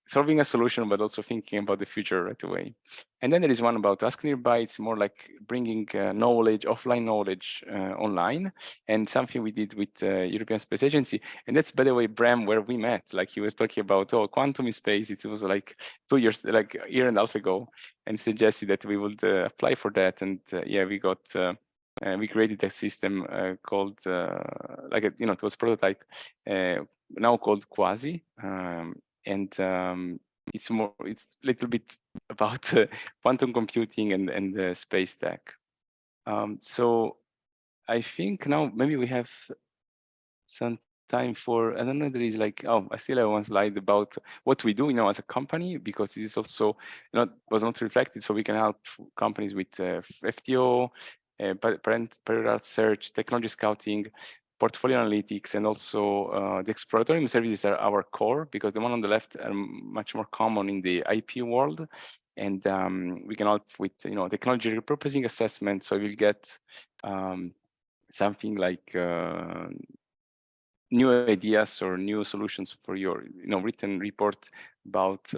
solving a solution, but also thinking about the future right away. And then there is one about Ask Nearby. It's more like bringing knowledge, offline knowledge online, and something we did with European Space Agency. And that's, by the way, Bram, where we met. Like he was talking about, quantum in space. It was like 2 years, like a year and a half ago, and suggested that we would apply for that. And yeah, we got. We created a system called, it was prototype, now called Quasi, and it's a little bit about quantum computing and space tech. So I think now maybe we have some time for, I don't know, there is like, I still have one slide about what we do, as a company, because this is also was not reflected, so we can help companies with FTO, parallel search, technology scouting, portfolio analytics, and also the exploratory services are our core, because the one on the left are much more common in the IP world. And we can help with technology repurposing assessment. So you'll get something like new ideas or new solutions for your written report about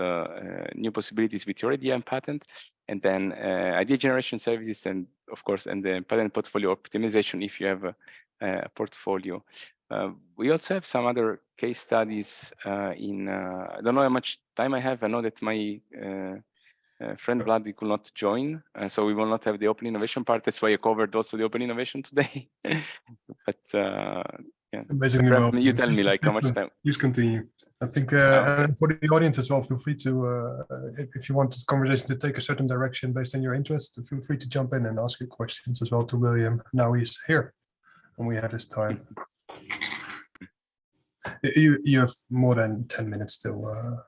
new possibilities with your idea and patent. And then idea generation services, and of course, and the patent portfolio optimization if you have a portfolio. We also have some other case studies I don't know how much time I have. I know that my friend Vlad, he could not join, so we will not have the open innovation part. That's why I covered also the open innovation today. But yeah, Amazingly Prem, well. you tell me like how much time. Please continue. I think Okay. for the audience as well, feel free to, if you want this conversation to take a certain direction based on your interest, feel free to jump in and ask your questions as well to William. Now he's here and we have his time. You have more than 10 minutes still,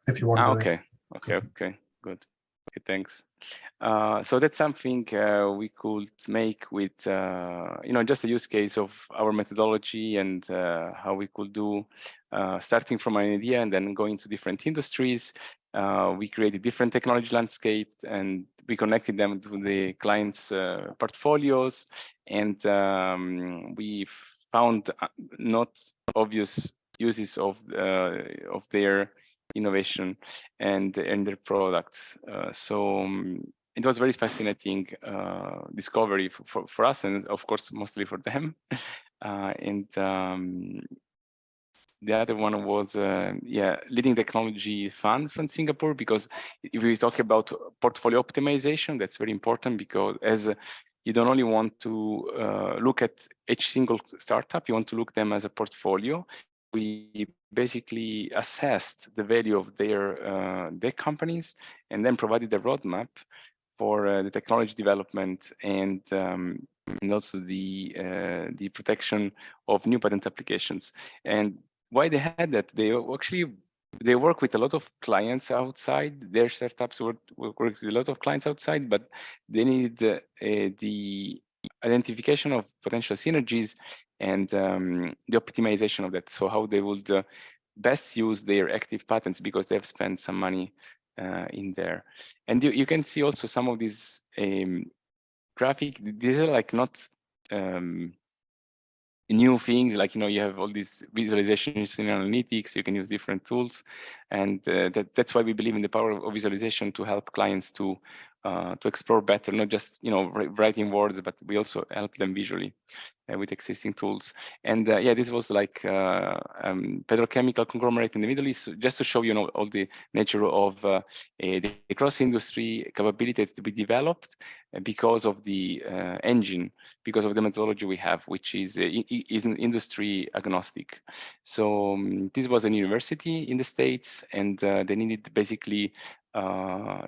if you want. Okay, okay, good. Okay, thanks. So that's something we could make with, just a use case of our methodology and how we could do, starting from an idea and then going to different industries. We created different technology landscape and we connected them to the clients' portfolios, and we found not obvious uses of their innovation and their products. So it was very fascinating discovery for us, and of course mostly for them. And the other one was leading technology fund from Singapore, because if we talk about portfolio optimization, that's very important, because as you don't only want to look at each single startup, you want to look them as a portfolio. We basically assessed the value of their companies and then provided a roadmap for the technology development and also the protection of new patent applications. And why they had that? They work with a lot of clients outside. Their startups work with a lot of clients outside, but they need the identification of potential synergies and the optimization of that. So how they would best use their active patents, because they've spent some money in there. And you can see also some of these graphic. These are like not new things, like, you have all these visualizations in analytics. You can use different tools, and that's why we believe in the power of visualization to help clients to explore better, not just writing words, but we also help them visually with existing tools. And this was like petrochemical conglomerate in the Middle East, just to show all the nature of the cross-industry capability that we developed because of the engine, because of the methodology we have, which is industry agnostic. So this was a university in the States, and they needed basically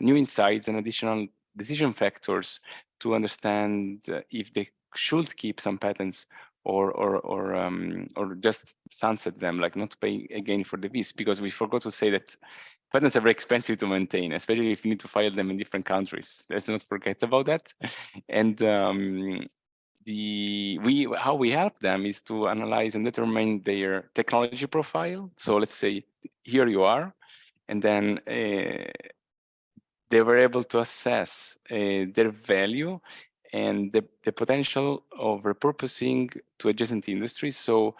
new insights and additional decision factors to understand if they should keep some patents or just sunset them, like not pay again for the BIC, because we forgot to say that patents are very expensive to maintain, especially if you need to file them in different countries. Let's not forget about that. And how we help them is to analyze and determine their technology profile. So let's say here you are, and then they were able to assess their value and the potential of repurposing to adjacent industries. So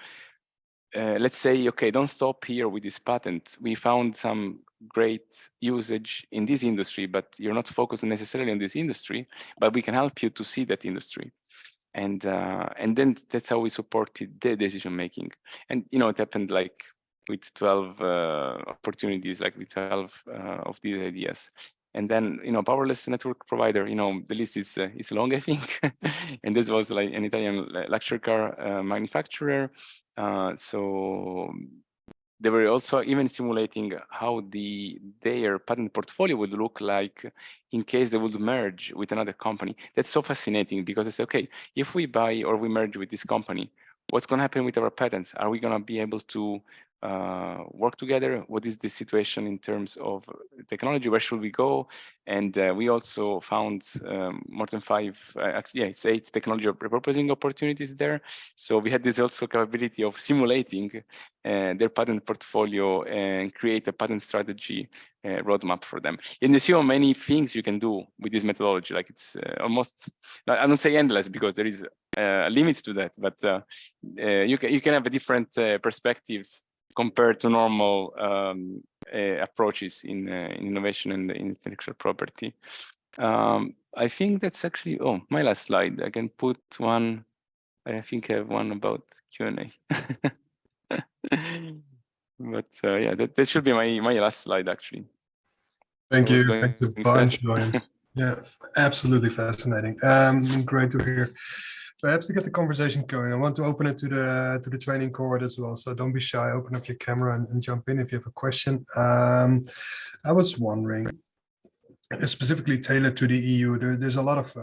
let's say, okay, don't stop here with this patent. We found some great usage in this industry, but you're not focused necessarily on this industry, but we can help you to see that industry. And then that's how we supported the decision making. And it happened like with 12 opportunities, like with 12 of these ideas. And then, powerless network provider, the list is long, I think. And this was like an Italian luxury car manufacturer. So they were also even simulating how their patent portfolio would look like in case they would merge with another company. That's so fascinating, because they say, okay, if we buy or we merge with this company, what's going to happen with our patents? Are we going to be able to work together? What is the situation in terms of technology? Where should we go? And we also found more than 5, actually, it's 8 technology repurposing opportunities there. So we had this also capability of simulating their patent portfolio and create a patent strategy roadmap for them. And you see how many things you can do with this methodology. Like it's almost, I don't say endless, because there is a limit to that, but you can have a different perspectives compared to normal approaches in innovation and intellectual property. I think that's actually, my last slide. I can put one, I think I have one about Q&A. But that should be my last slide, actually. Thank It was you. Thanks a going bunch, fast. Ryan. Yeah, absolutely fascinating. Great to hear. Perhaps to get the conversation going, I want to open it to the training cohort as well. So don't be shy. Open up your camera and jump in if you have a question. I was wondering, specifically tailored to the EU, there's a lot of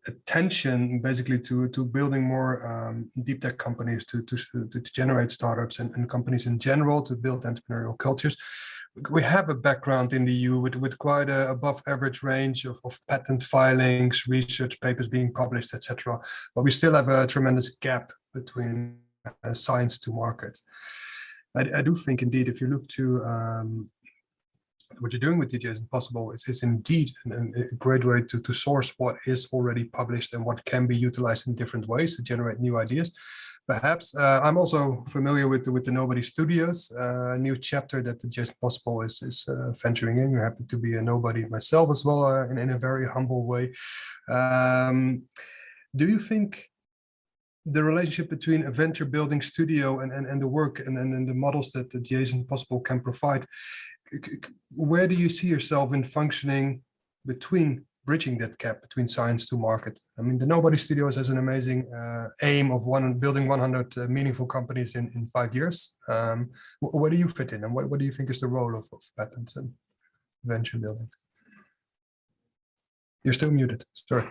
attention basically to building more deep tech companies to generate startups and companies in general to build entrepreneurial cultures. We have a background in the EU with quite a above average range of patent filings, research papers being published, etc. But we still have a tremendous gap between science to market. I do think indeed, if you look to what you're doing with DJs Impossible is indeed a great way to source what is already published and what can be utilized in different ways to generate new ideas. Perhaps I'm also familiar with the Nobody Studios, a new chapter that DJs Impossible is venturing in. I happen to be a nobody myself as well, in a very humble way. Do you think the relationship between a venture building studio and the work and the models that the DJs Impossible can provide, where do you see yourself in functioning between bridging that gap between science to market? I mean, the Nobody Studios has an amazing aim of building 100 meaningful companies in 5 years. Where do you fit in, and what do you think is the role of patents and venture building? You're still muted. Sorry.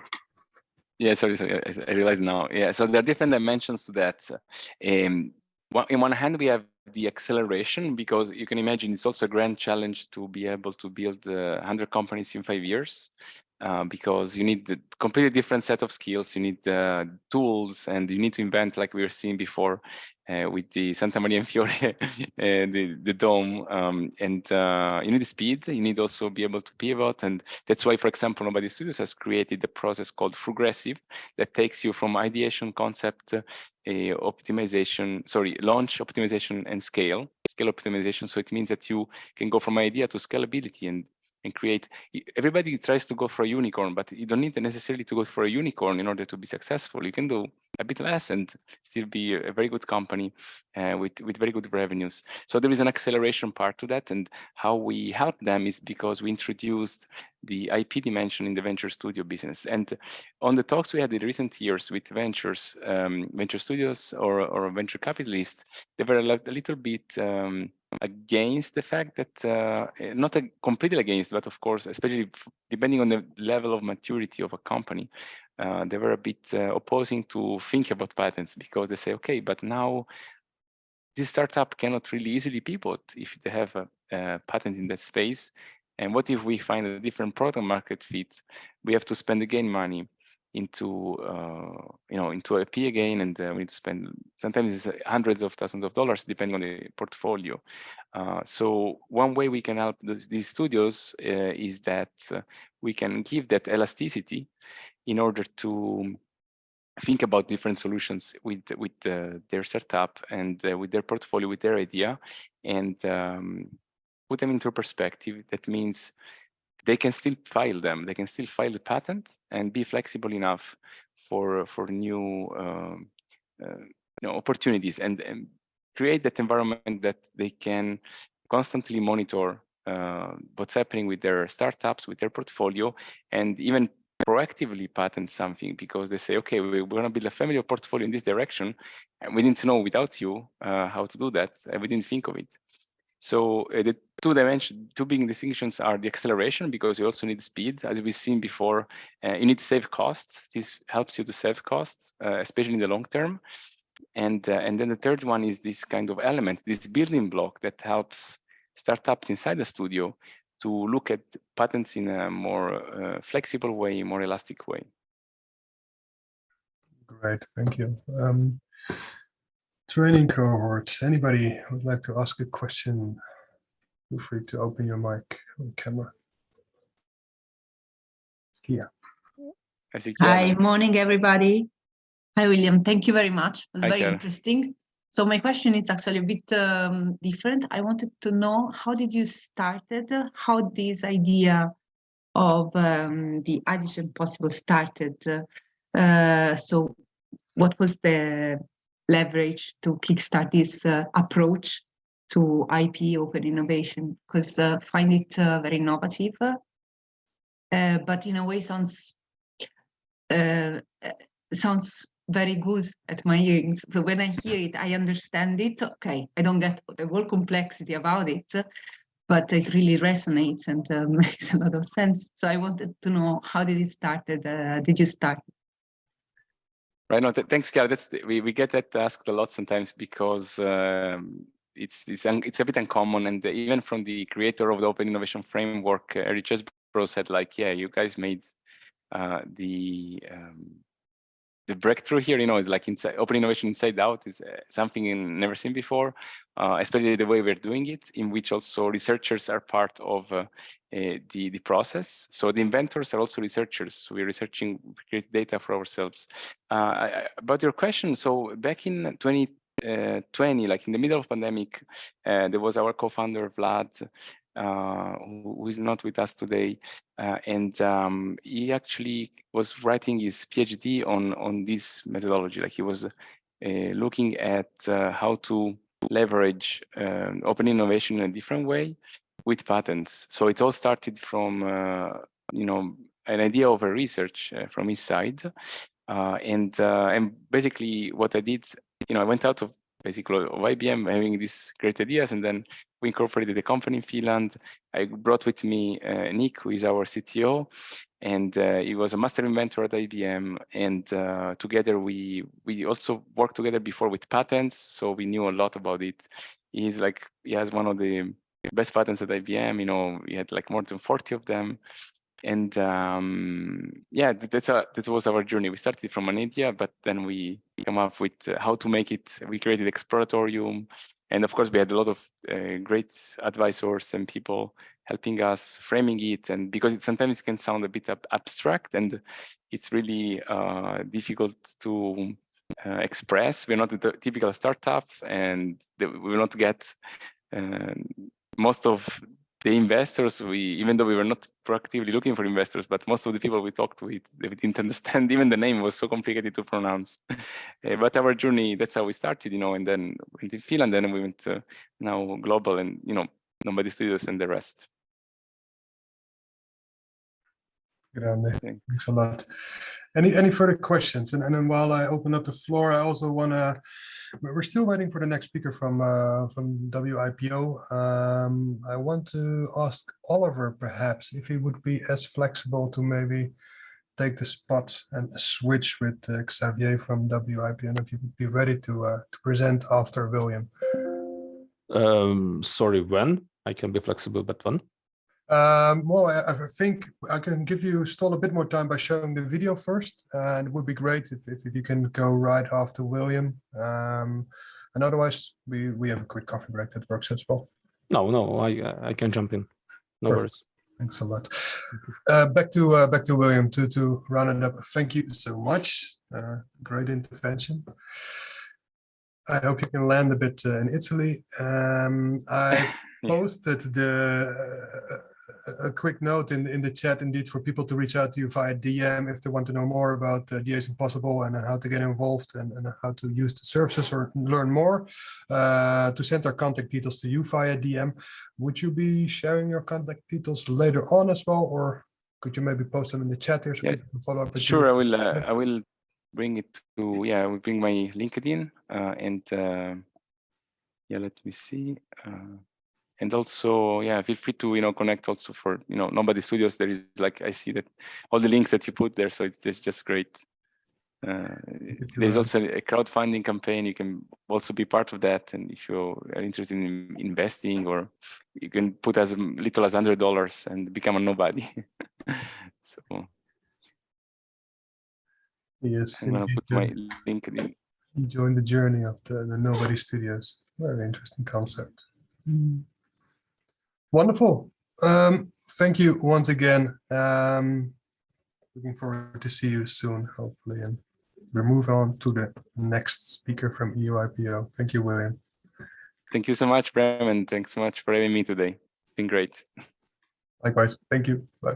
Yeah, sorry, I realize now. Yeah, so there are different dimensions to that. In one hand, we have the acceleration, because you can imagine it's also a grand challenge to be able to build 100 companies in 5 years, because you need a completely different set of skills, you need tools, and you need to invent, like we were seeing before, with the Santa Maria in Fiore, the dome, and you need speed. You need also be able to pivot, and that's why, for example, Nobody Studios has created a process called Progressive that takes you from ideation, concept, launch, optimization, and scale optimization. So it means that you can go from idea to scalability and create. Everybody tries to go for a unicorn, but you don't need necessarily to go for a unicorn in order to be successful. You can do a bit less and still be a very good company with very good revenues. So there is an acceleration part to that, and how we help them is because we introduced the IP dimension in the venture studio business. And on the talks we had in recent years with venture studios or venture capitalists, they were a little bit against the fact that, not completely against, but of course, especially depending on the level of maturity of a company, they were a bit opposing to think about patents, because they say, okay, but now this startup cannot really easily pivot if they have a patent in that space. And what if we find a different product market fit? We have to spend again money into into IP again, and we need to spend, sometimes it's hundreds of thousands of dollars depending on the portfolio. So one way we can help these studios is that we can give that elasticity in order to think about different solutions with their startup and with their portfolio, with their idea, and put them into perspective. That means they can still file them. They can still file the patent and be flexible enough for new opportunities, and create that environment that they can constantly monitor what's happening with their startups, with their portfolio, and even proactively patent something, because they say, okay, we're going to build a family of portfolio in this direction, and we didn't know without you how to do that, and we didn't think of it. So the two big distinctions are the acceleration, because you also need speed. As we've seen before, you need to save costs. This helps you to save costs, especially in the long term. And then the third one is this kind of element, this building block that helps startups inside the studio to look at patents in a more flexible way, more elastic way. Great, thank you. Training cohort, anybody would like to ask a question? Feel free to open your mic or camera. Kia. Hi, morning, everybody. Hi, William. Thank you very much. It was very Chiara. interesting. So my question is actually a bit different. I wanted to know, how did you started? How this idea of the Addition Possible started? So what was the leverage to kickstart this approach? to IP open innovation, because I find it very innovative, but in a way sounds very good at my earrings. So when I hear it, I understand it. Okay, I don't get the whole complexity about it, but it really resonates and makes a lot of sense. So I wanted to know, how did it start? Did you start? Right. No, thanks, Chiara. We get that asked a lot sometimes because it's a bit uncommon, and even from the creator of the Open Innovation Framework, Eric Chesbrough said, like, yeah, you guys made the breakthrough here. It's like open innovation inside out is something never seen before, especially the way we're doing it, in which also researchers are part of the process. So the inventors are also researchers. We're researching, we create data for ourselves. About your question, so back in 2020, like in the middle of pandemic, there was our co-founder Vlad, who is not with us today, and he actually was writing his PhD on this methodology. Like he was looking at how to leverage open innovation in a different way with patents. So it all started from an idea of a research from his side, and basically what I did, I went out of basically of IBM having these great ideas, and then we incorporated the company in Finland. I brought with me Nick, who is our CTO, and he was a master inventor at IBM. And together we also worked together before with patents, so we knew a lot about it. He has one of the best patents at IBM. He had like more than 40 of them. And yeah, that was our journey. We started from an idea, but then we come up with how to make it. We created Exploratorium, and of course we had a lot of great advisors and people helping us framing it. And because sometimes it can sound a bit abstract, and it's really difficult to express. We're not a typical startup, and we will not get most of the investors. Even though we were not proactively looking for investors, but most of the people we talked with, they didn't understand. Even the name was so complicated to pronounce. But our journey, that's how we started, and then we went to Finland, and then we went to now global, and Nobody Studios and the rest. Grande. Thanks a lot. Any further questions? And then while I open up the floor, I also want to. We're still waiting for the next speaker from WIPO. I want to ask Oliver, perhaps, if he would be as flexible to maybe take the spot and switch with Xavier from WIPO, and if you would be ready to present after William. Sorry, when? I can be flexible, but when? Well, I think I can give you still a bit more time by showing the video first, and it would be great if you can go right after William. And otherwise, we have a quick coffee break that works as well. No, I can jump in. No Perfect. worries. Thanks a lot. Back to William to round it up. Thank you so much. Great intervention. I hope you can land a bit in Italy. I posted a quick note in the chat, indeed, for people to reach out to you via DM if they want to know more about DA's Impossible and how to get involved and how to use the services or learn more, to send our contact details to you via DM. Would you be sharing your contact details later on as well, or could you maybe post them in the chat here so people can follow up with Sure, you? I will bring it to, I will bring my LinkedIn and let me see. And also, feel free to, connect also for, Nobody Studios. There is I see that all the links that you put there. So it's just great. There's also a crowdfunding campaign. You can also be part of that. And if you are interested in investing, or you can put as little as $100 and become a nobody. So yes, I'm going to put my LinkedIn. Join the journey of the Nobody Studios. Very interesting concept. Wonderful. Thank you once again. Looking forward to see you soon, hopefully. And we'll move on to the next speaker from EUIPO. Thank you, William. Thank you so much, Bram, and thanks so much for having me today. It's been great. Likewise. Thank you. Bye.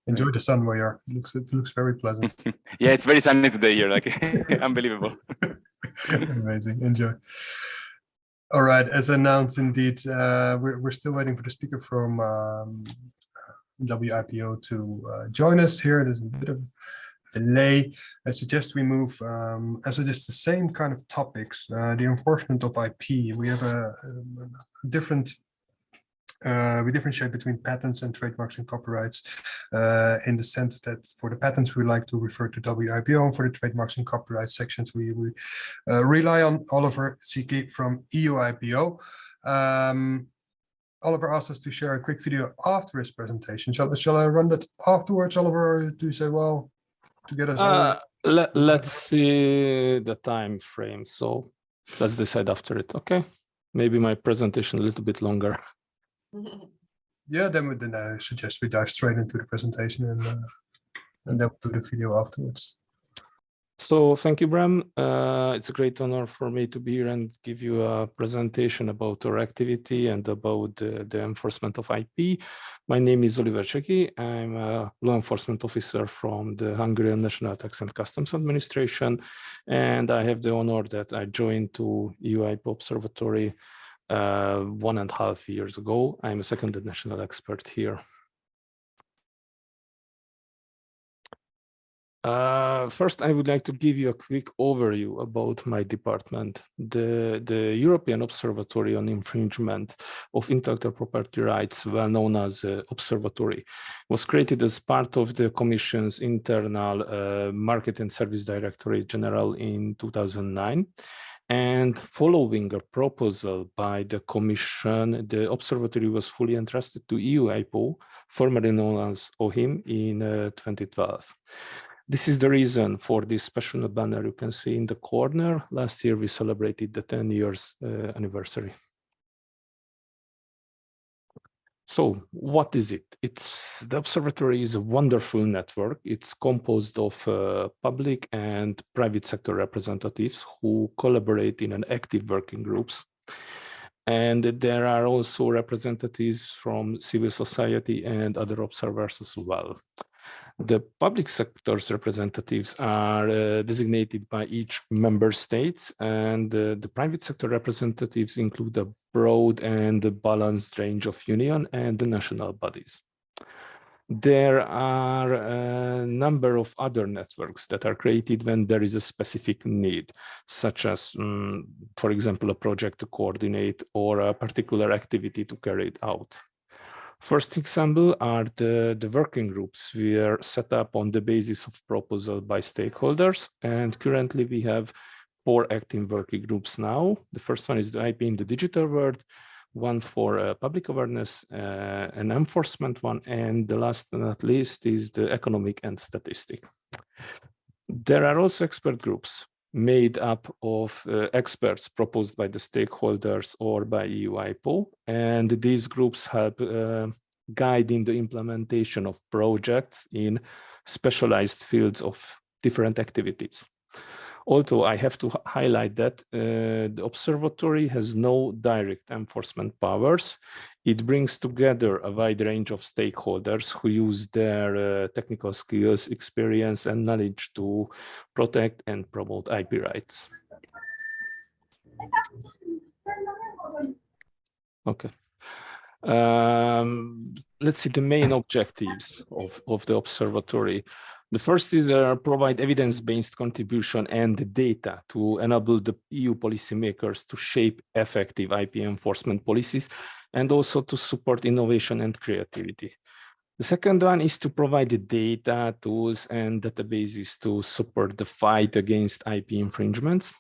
Enjoy the sun where you are. It looks very pleasant. Yeah, it's very sunny today here, unbelievable. Amazing. Enjoy. All right, as announced, indeed, we're still waiting for the speaker from WIPO to join us here. There's a bit of delay. I suggest we move, as it is the same kind of topics, the enforcement of IP. We have a different, we differentiate between patents and trademarks and copyrights in the sense that for the patents, we like to refer to WIPO, and for the trademarks and copyright sections, we rely on Oliver Ziki from EUIPO. Oliver asked us to share a quick video after his presentation. Shall I run that afterwards, Oliver, or do you say, well, to get us all? Let's see the time frame. So let's decide after it. Okay. Maybe my presentation a little bit longer. Yeah, then I suggest we dive straight into the presentation and then we'll do the video afterwards. So thank you, Bram. It's a great honor for me to be here and give you a presentation about our activity and about the enforcement of IP. My name is Oliver Ziki. I'm a law enforcement officer from the Hungarian National Tax and Customs Administration, and I have the honor that I joined to EUIPO Observatory 1.5 years ago. I'm a second national expert here. First, I would like to give you a quick overview about my department. The European Observatory on Infringement of Intellectual Property Rights, well known as Observatory, was created as part of the Commission's internal Market and Service Directorate General in 2009. And following a proposal by the Commission, the Observatory was fully entrusted to EUIPO, formerly known as OHIM, in 2012. This is the reason for this special banner you can see in the corner. Last year, we celebrated the 10 years anniversary. So what is it? The observatory is a wonderful network. It's composed of public and private sector representatives who collaborate in an active working groups. And there are also representatives from civil society and other observers as well. The public sector's representatives are designated by each member state, and the private sector representatives include a broad and balanced range of union and the national bodies. There are a number of other networks that are created when there is a specific need, such as, for example, a project to coordinate or a particular activity to carry it out. First example are the working groups. We are set up on the basis of proposal by stakeholders, and currently we have 4 active working groups now. The first one is the IP in the digital world, one for public awareness, an enforcement one, and the last but not least is the economic and statistic. There are also expert groups made up of experts proposed by the stakeholders or by EUIPO, and these groups help guiding the implementation of projects in specialized fields of different activities. Although I have to highlight that the observatory has no direct enforcement powers, it brings together a wide range of stakeholders who use their technical skills, experience, and knowledge to protect and promote IP rights. Okay. Let's see the main objectives of the observatory. The first is provide evidence-based contribution and data to enable the EU policymakers to shape effective IP enforcement policies and also to support innovation and creativity. The second one is to provide the data, tools, and databases to support the fight against IP infringements.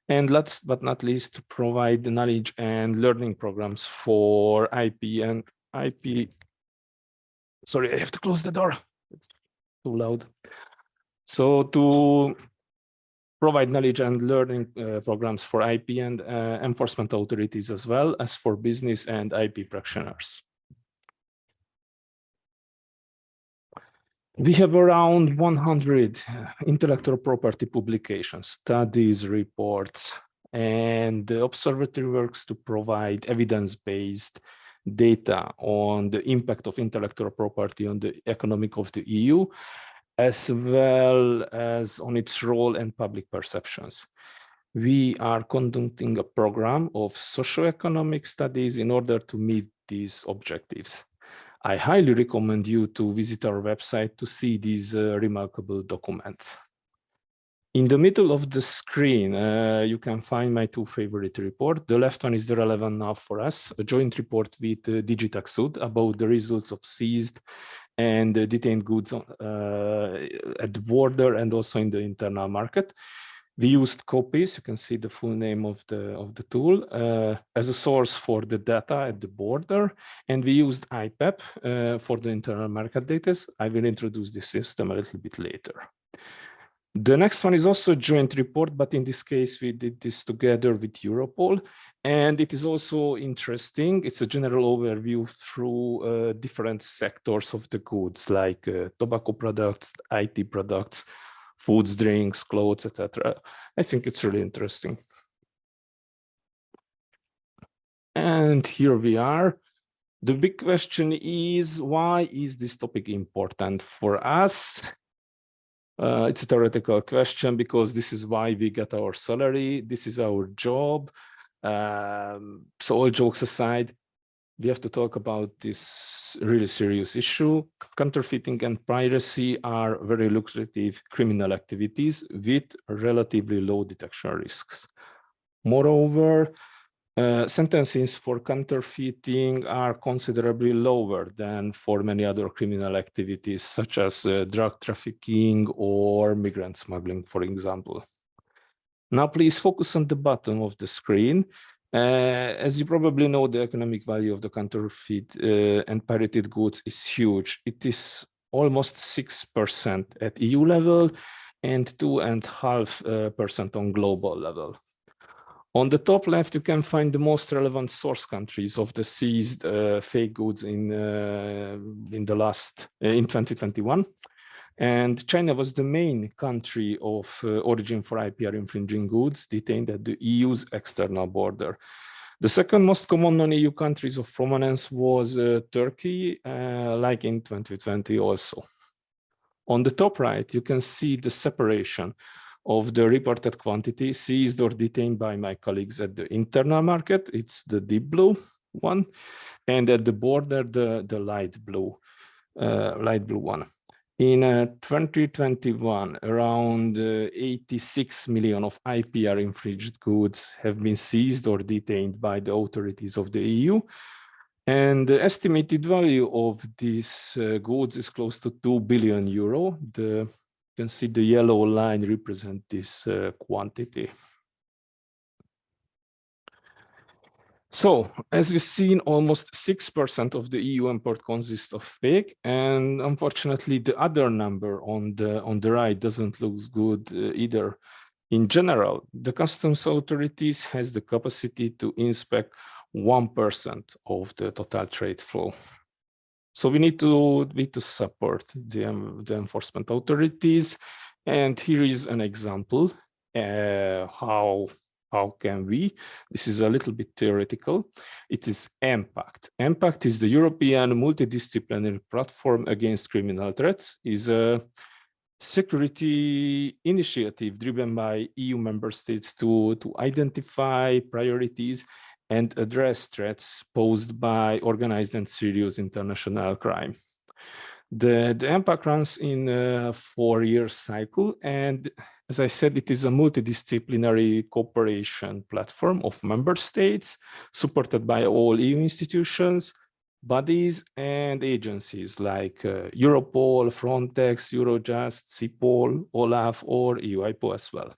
And last but not least, to provide the knowledge and learning programs for IP and IP. Sorry, I have to close the door. It's too loud. So to provide knowledge and learning programs for IP and enforcement authorities as well as for business and IP practitioners. We have around 100 intellectual property publications, studies, reports, and the observatory works to provide evidence-based data on the impact of intellectual property on the economic of the EU, as well as on its role and public perceptions. we are conducting a program of socioeconomic studies in order to meet these objectives. I highly recommend you to visit our website to see these remarkable documents. In the middle of the screen, you can find my two favorite reports. The left one is the relevant now for us, a joint report with Digitaxud about the results of seized and detained goods at the border and also in the internal market. We used copies, you can see the full name of the tool, as a source for the data at the border, and we used IPEP for the internal market data. I will introduce this system a little bit later. The next one is also a joint report, but in this case, we did this together with Europol. And it is also interesting. It's a general overview through different sectors of the goods, like tobacco products, IT products, foods, drinks, clothes, etc. I think it's really interesting. And here we are. The big question is, why is this topic important for us? It's a theoretical question because this is why we get our salary. This is our job. So all jokes aside, we have to talk about this really serious issue. Counterfeiting and piracy are very lucrative criminal activities with relatively low detection risks. Moreover, sentences for counterfeiting are considerably lower than for many other criminal activities, such as drug trafficking or migrant smuggling, for example. Now, please focus on the bottom of the screen. As you probably know, the economic value of the counterfeit and pirated goods is huge. It is almost 6% at EU level and 2.5% on global level. On the top left, you can find the most relevant source countries of the seized fake goods in 2021. And China was the main country of origin for IPR infringing goods detained at the EU's external border. The second most common non-EU countries of prominence was Turkey, like in 2020 also. On the top right, you can see the separation of the reported quantity seized or detained by my colleagues at the internal market. It's the deep blue one, and at the border, the light blue one. In 2021, around 86 million of IPR infringed goods have been seized or detained by the authorities of the EU. And the estimated value of these goods is close to 2 billion euro. You can see the yellow line represent this quantity. So, as we've seen, almost 6% of the EU import consists of fake, and unfortunately, the other number on the right doesn't look good either. In general, the customs authorities has the capacity to inspect 1% of the total trade flow. So we need to support the enforcement authorities, and here is an example. How can we? This is a little bit theoretical. It is EMPACT. EMPACT is the European Multidisciplinary Platform Against Criminal Threats. Is a security initiative driven by EU member states to identify priorities and address threats posed by organized and serious international crime. The EMPACT runs in a 4-year cycle, and as I said, it is a multidisciplinary cooperation platform of member states supported by all EU institutions, bodies, and agencies like Europol, Frontex, Eurojust, CIPOL, OLAF, or EUIPO as well.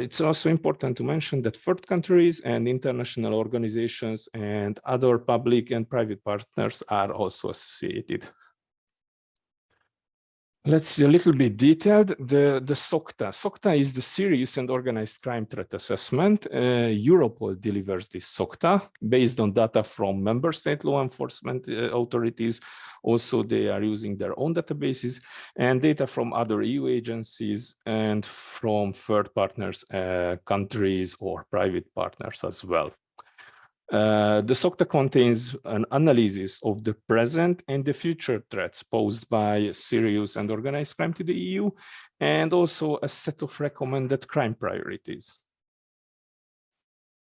It's also important to mention that third countries and international organizations and other public and private partners are also associated. Let's see a little bit detailed. The SOCTA. SOCTA is the Serious and Organized Crime Threat Assessment. Europol delivers this SOCTA based on data from member state law enforcement authorities. Also, they are using their own databases and data from other EU agencies and from third partners, countries or private partners as well. The SOCTA contains an analysis of the present and the future threats posed by serious and organized crime to the EU, and also a set of recommended crime priorities.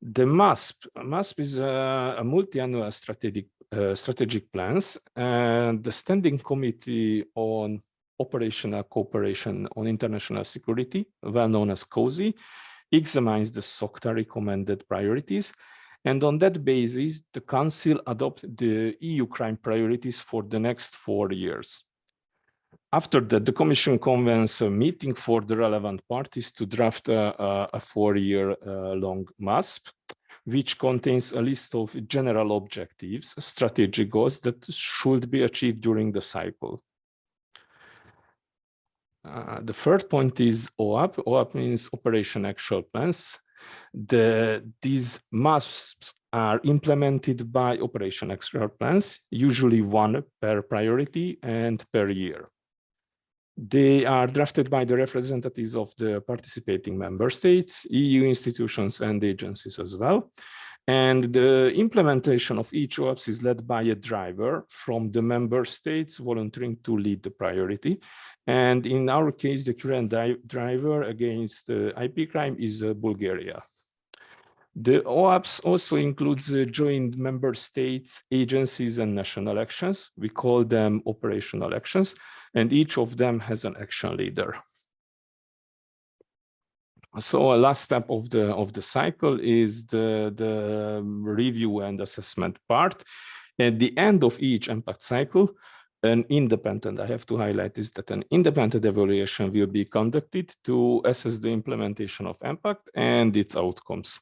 The MASP is a multi-annual strategic plans, and the Standing Committee on Operational Cooperation on International Security, well known as COSI, examines the SOCTA recommended priorities. And on that basis, the Council adopted the EU crime priorities for the next 4 years. After that, the Commission convenes a meeting for the relevant parties to draft a 4-year long MASP, which contains a list of general objectives, strategic goals that should be achieved during the cycle. The third point is OAP. OAP means Operation Actual Plans. These MASPs are implemented by Operation Actual Plans, usually one per priority and per year. They are drafted by the representatives of the participating member states, EU institutions and agencies as well. And the implementation of each OAPS is led by a driver from the member states volunteering to lead the priority. And in our case, the current driver against IP crime is Bulgaria. The OAPS also includes joint member states, agencies, and national actions. We call them operational actions, and each of them has an action leader. So a last step of the cycle is the review and assessment part. At the end of each impact cycle, an independent, I have to highlight is that an independent evaluation will be conducted to assess the implementation of impact and its outcomes.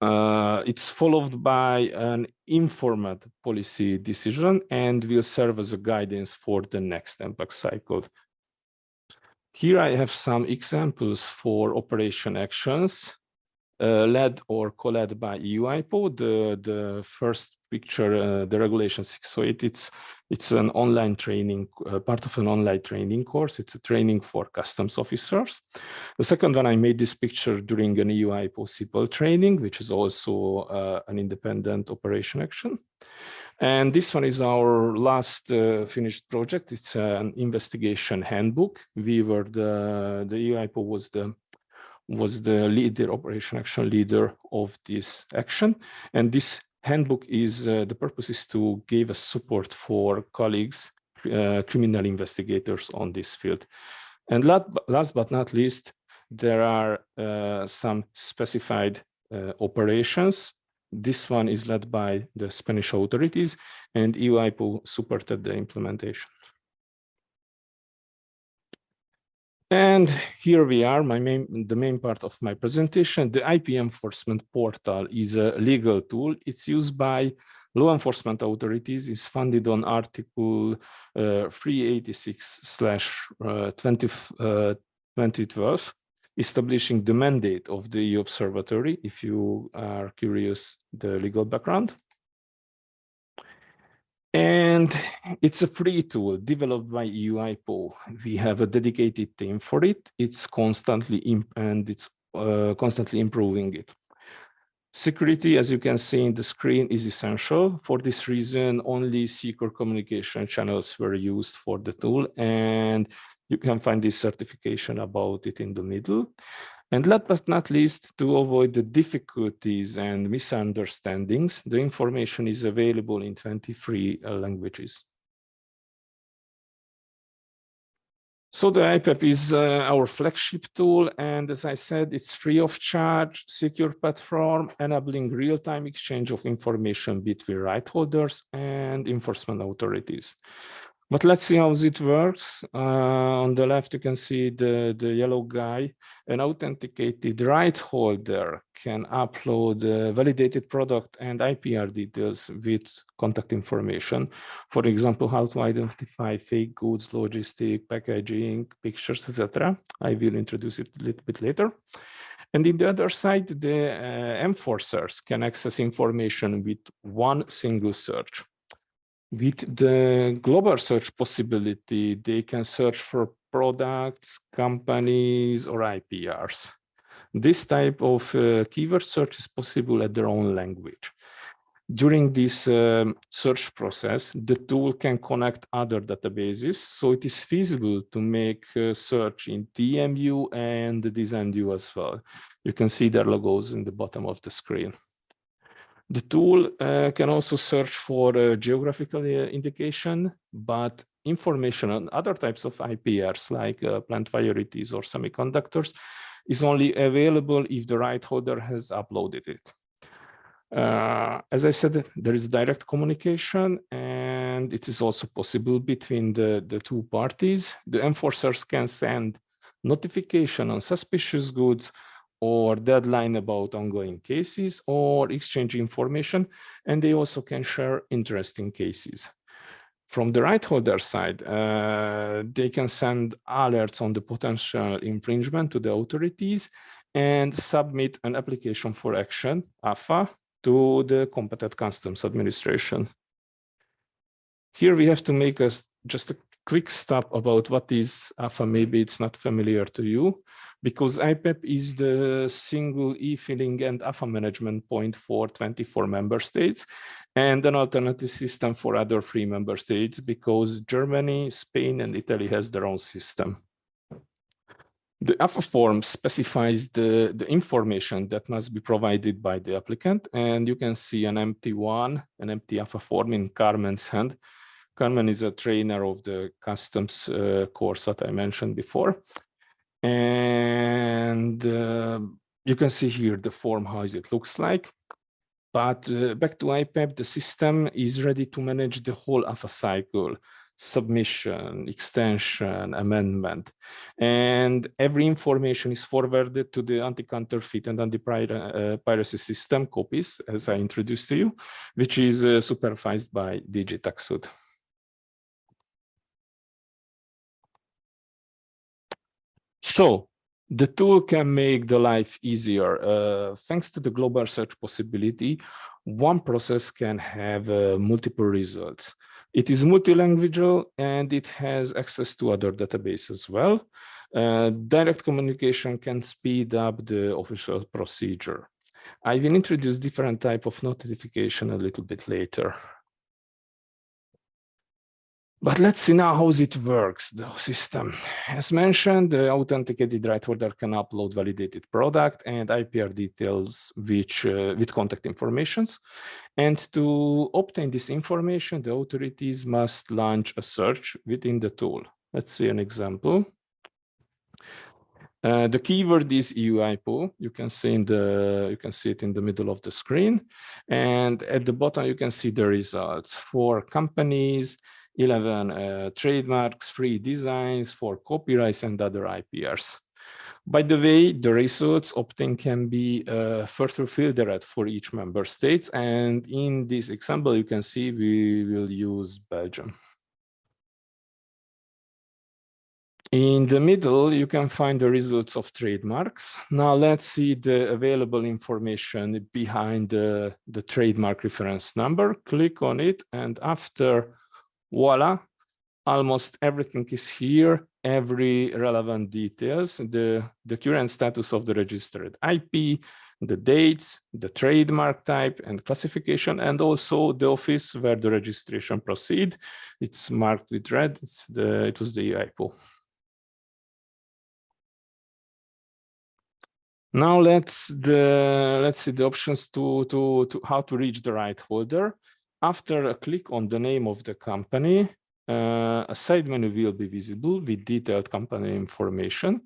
It's followed by an informed policy decision and will serve as a guidance for the next impact cycle. Here I have some examples for operation actions led or co-led by EU IPO. The first picture, the regulation 608, it's an online training, part of an online training course. It's a training for customs officers. The second one, I made this picture during an EU IPO CIPL training, which is also an independent operation action. And this one is our last finished project. It's an investigation handbook. We were the EU IPO was the leader, operation action leader of this action. And this handbook is, the purpose is to give a support for colleagues, criminal investigators on this field. And last but not least, there are some specified operations. This one is led by the Spanish authorities, and EU IPO supported the implementation. And here we are, the main part of my presentation. The IP enforcement portal is a legal tool. It's used by law enforcement authorities. It's funded on Article 386/2012, establishing the mandate of the EU Observatory, if you are curious the legal background. And it's a free tool developed by EU IPO. We have a dedicated team for it. It's constantly constantly improving it. Security, as you can see in the screen, is essential. For this reason, only secure communication channels were used for the tool, and you can find this certification about it in the middle. And last but not least, to avoid the difficulties and misunderstandings, the information is available in 23 languages. So the IPEP is our flagship tool, and as I said, it's free of charge, secure platform, enabling real-time exchange of information between right holders and enforcement authorities. But let's see how it works. On the left, you can see the yellow guy. An authenticated right holder can upload validated product and IPR details with contact information. For example, how to identify fake goods, logistic, packaging, pictures, etc. I will introduce it a little bit later. And in the other side, the enforcers can access information with one single search. With the global search possibility, they can search for products, companies, or IPRs. This type of keyword search is possible at their own language. During this search process, the tool can connect other databases, so it is feasible to make a search in TMU and the design view as well. You can see their logos in the bottom of the screen. The tool can also search for geographical indication, but information on other types of IPRs like plant varieties or semiconductors is only available if the right holder has uploaded it. As I said, there is direct communication, and it is also possible between the two parties. The enforcers can send notification on suspicious goods or deadline about ongoing cases or exchange information, and they also can share interesting cases. From the right holder side, they can send alerts on the potential infringement to the authorities and submit an application for action, AFA, to the competent customs administration. Here we have to make just a quick stop about what is AFA. Maybe it's not familiar to you, because IPEP is the single e-filing and AFA management point for 24 member states and an alternative system for other 3 member states, because Germany, Spain, and Italy has their own system. The AFA form specifies the information that must be provided by the applicant, and you can see an empty AFA form in Carmen's hand. Carmen is a trainer of the customs course that I mentioned before. And you can see here the form, how it looks like. But back to IPEP, the system is ready to manage the whole AFA cycle: submission, extension, amendment. And every information is forwarded to the anti-counterfeit and anti-piracy system, COPIS, as I introduced to you, which is supervised by DG TaxSud. So the tool can make the life easier. Thanks to the global search possibility, one process can have multiple results. It is multilingual and it has access to other databases as well. Direct communication can speed up the official procedure. I will introduce different type of notification a little bit later. But let's see now how it works, the system. As mentioned, the authenticated right holder can upload validated product and IPR details with contact informations. And to obtain this information, the authorities must launch a search within the tool. Let's see an example. The keyword is EU IPO. You can see it in the middle of the screen, and at the bottom you can see the results for companies, 11 trademarks, 3 designs, 4 copyrights, and other IPRs. By the way, the results obtained can be further filtered for each member states, and in this example you can see we will use Belgium. In the middle, you can find the results of trademarks. Now let's see the available information behind the trademark reference number. Click on it, and after, voila, almost everything is here, every relevant details, the current status of the registered IP, the dates, the trademark type and classification, and also the office where the registration proceed. It's marked with red, it was the IPO. Now let's see the options to how to reach the right holder. After a click on the name of the company, a side menu will be visible with detailed company information.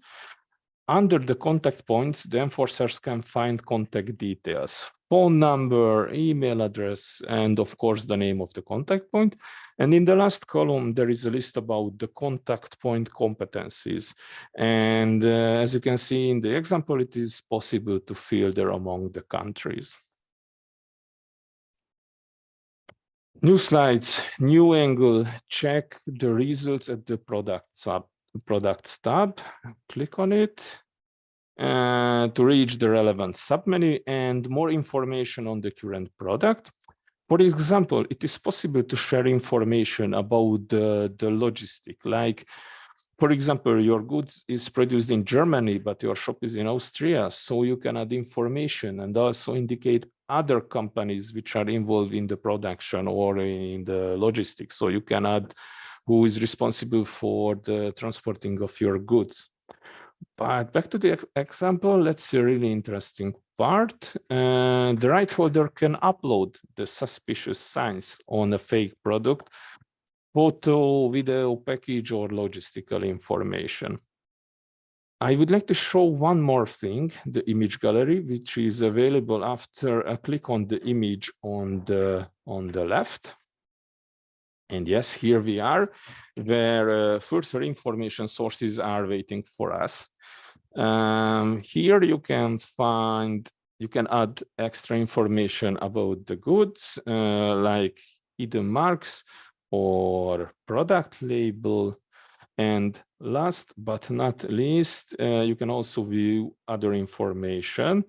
Under the contact points, the enforcers can find contact details, phone number, email address, and of course the name of the contact point. And in the last column, there is a list about the contact point competencies. And as you can see in the example, it is possible to filter among the countries. New slides, new angle, check the results at the products tab, click on it to reach the relevant submenu and more information on the current product. For example, it is possible to share information about the logistic, like, for example, your goods is produced in Germany, but your shop is in Austria, so you can add information and also indicate other companies which are involved in the production or in the logistics. So you can add who is responsible for the transporting of your goods. But back to the example, let's see a really interesting part. The right holder can upload the suspicious signs on a fake product, photo, video, package, or logistical information. I would like to show one more thing, the image gallery, which is available after a click on the image on the left. And yes, here we are, where further information sources are waiting for us. Here you can add extra information about the goods, like either marks or product label. And last but not least, you can also view other information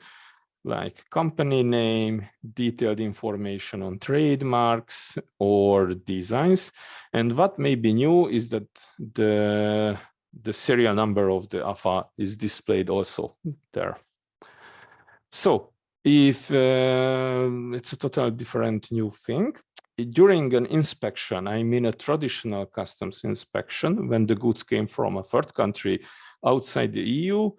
like company name, detailed information on trademarks or designs. And what may be new is that the serial number of the AFA is displayed also there. So if it's a totally different new thing, during an inspection, I mean a traditional customs inspection, when the goods came from a third country outside the EU,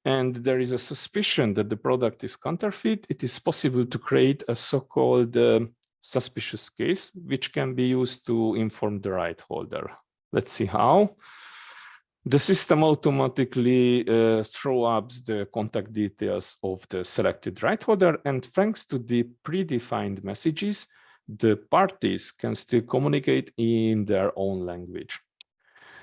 and there is a suspicion that the product is counterfeit, it is possible to create a so-called suspicious case, which can be used to inform the right holder. Let's see how. The system automatically throws up the contact details of the selected right holder, and thanks to the predefined messages, the parties can still communicate in their own language.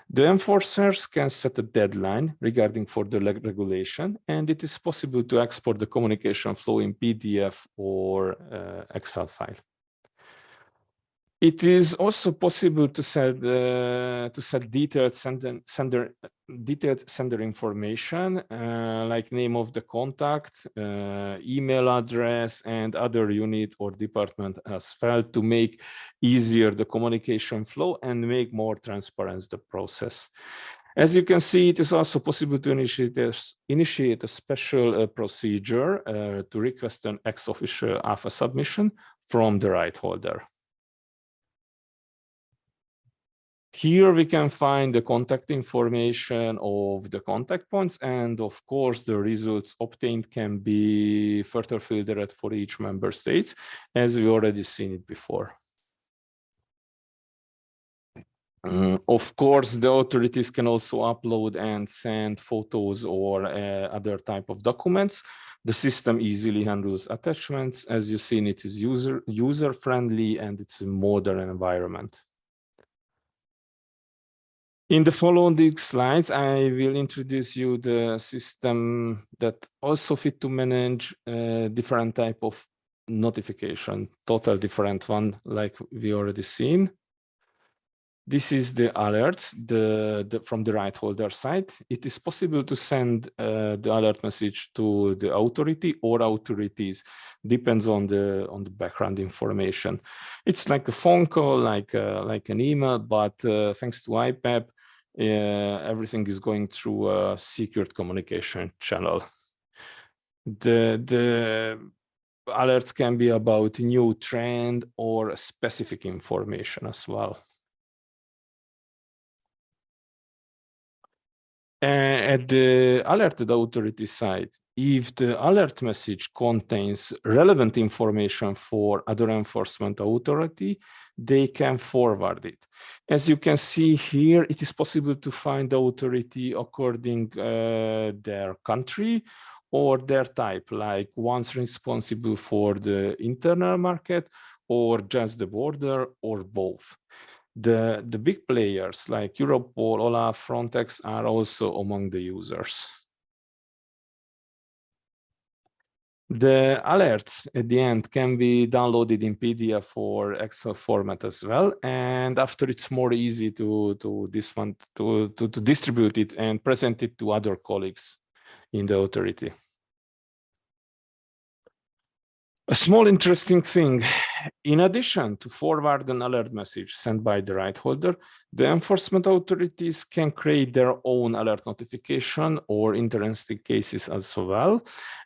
The enforcers can set a deadline regarding for the regulation, and it is possible to export the communication flow in PDF or Excel file. It is also possible to set detailed sender information, like name of the contact, email address, and other unit or department as well, to make easier the communication flow and make more transparent the process. As you can see, it is also possible to initiate a special procedure to request an ex officio AFA submission from the right holder. Here we can find the contact information of the contact points, and of course the results obtained can be further filtered for each member states, as we already seen it before. Of course, the authorities can also upload and send photos or other type of documents. The system easily handles attachments. As you've seen, it is user-friendly and it's a modern environment. In the following slides, I will introduce you the system that also fit to manage different type of notification, total different one, like we already seen. This is the alerts from the right holder side. It is possible to send the alert message to the authority or authorities, depends on the background information. It's like a phone call, like an email, but thanks to IPAP, everything is going through a secured communication channel. The alerts can be about new trend or specific information as well. At the alerted authority side, if the alert message contains relevant information for other enforcement authority, they can forward it. As you can see here, it is possible to find the authority according their country or their type, like one's responsible for the internal market or just the border or both. The big players like Europol, Olaf, Frontex are also among the users. The alerts at the end can be downloaded in PDF or Excel format as well. And after, it's more easy to distribute it and present it to other colleagues in the authority. A small interesting thing, in addition to forward an alert message sent by the right holder, the enforcement authorities can create their own alert notification or interesting cases as well.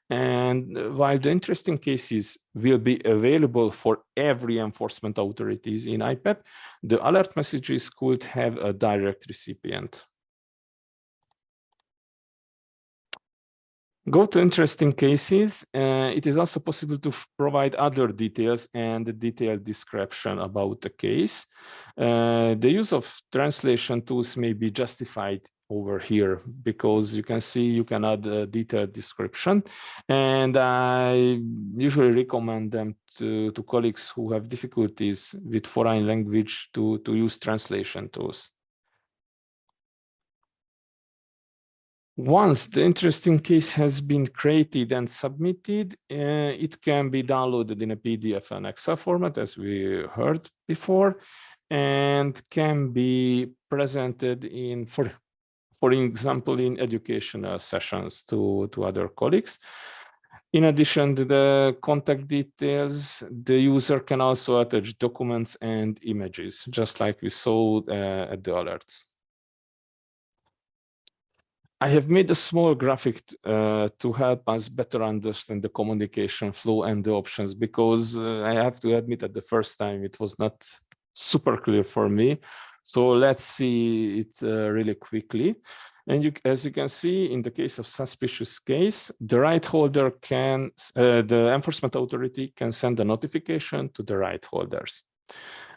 And while the interesting cases will be available for every enforcement authorities in IPEP, the alert messages could have a direct recipient. Go to interesting cases. It is also possible to provide other details and a detailed description about the case. The use of translation tools may be justified over here because you can see you can add a detailed description. And I usually recommend them to colleagues who have difficulties with foreign language to use translation tools. Once the interesting case has been created and submitted, it can be downloaded in a PDF and Excel format, as we heard before, and can be presented in, for example, in educational sessions to other colleagues. In addition to the contact details, the user can also attach documents and images, just like we saw at the alerts. I have made a small graphic to help us better understand the communication flow and the options, because I have to admit at the first time it was not super clear for me. So let's see it really quickly. And as you can see, in the case of suspicious case, the right holder can, the enforcement authority can send a notification to the right holders.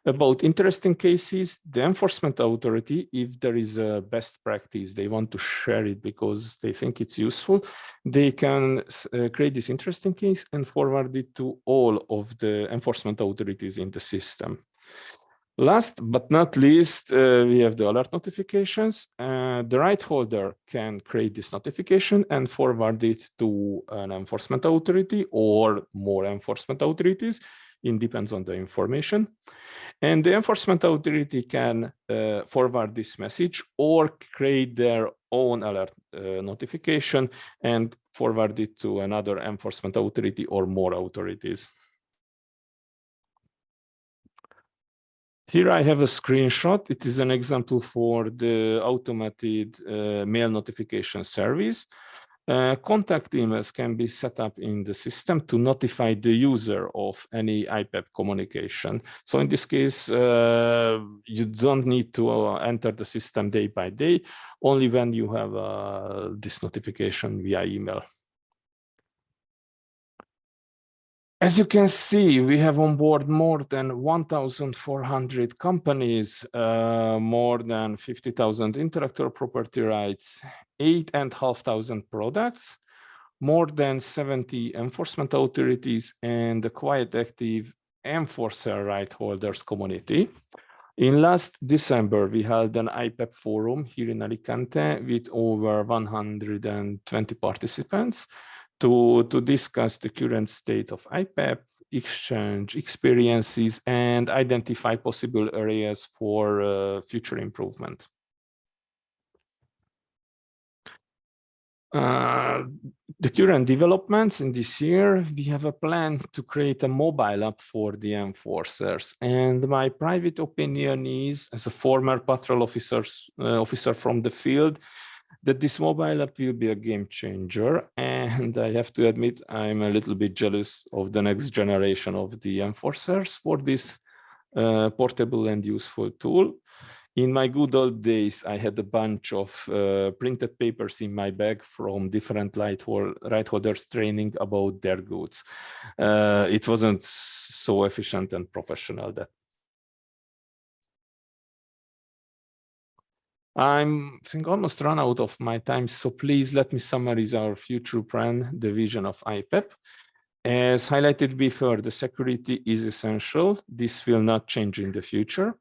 About interesting cases, the enforcement authority, if there is a best practice, they want to share it because they think it's useful, they can create this interesting case and forward it to all of the enforcement authorities in the system. Last but not least, we have the alert notifications. The right holder can create this notification and forward it to an enforcement authority or more enforcement authorities. It depends on the information. And the enforcement authority can forward this message or create their own alert notification and forward it to another enforcement authority or more authorities. Here I have a screenshot. It is an example for the automated mail notification service. Contact emails can be set up in the system to notify the user of any IPEP communication. So in this case, you don't need to enter the system day by day, only when you have this notification via email. As you can see, we have on board more than 1,400 companies, more than 50,000 intellectual property rights, 8,500 products, more than 70 enforcement authorities, and a quite active enforcer right holders community. In last December, we held an IPEP forum here in Alicante with over 120 participants to discuss the current state of IPEP, exchange experiences, and identify possible areas for future improvement. The current developments in this year, we have a plan to create a mobile app for the enforcers. And my private opinion is, as a former patrol officer from the field, that this mobile app will be a game changer. And I have to admit, I'm a little bit jealous of the next generation of the enforcers for this portable and useful tool. In my good old days, I had a bunch of printed papers in my bag from different right holders training about their goods. It wasn't so efficient and professional that. I think almost run out of my time, so please let me summarize our future plan, the vision of IPEP. As highlighted before, the security is essential. This will not change in the future.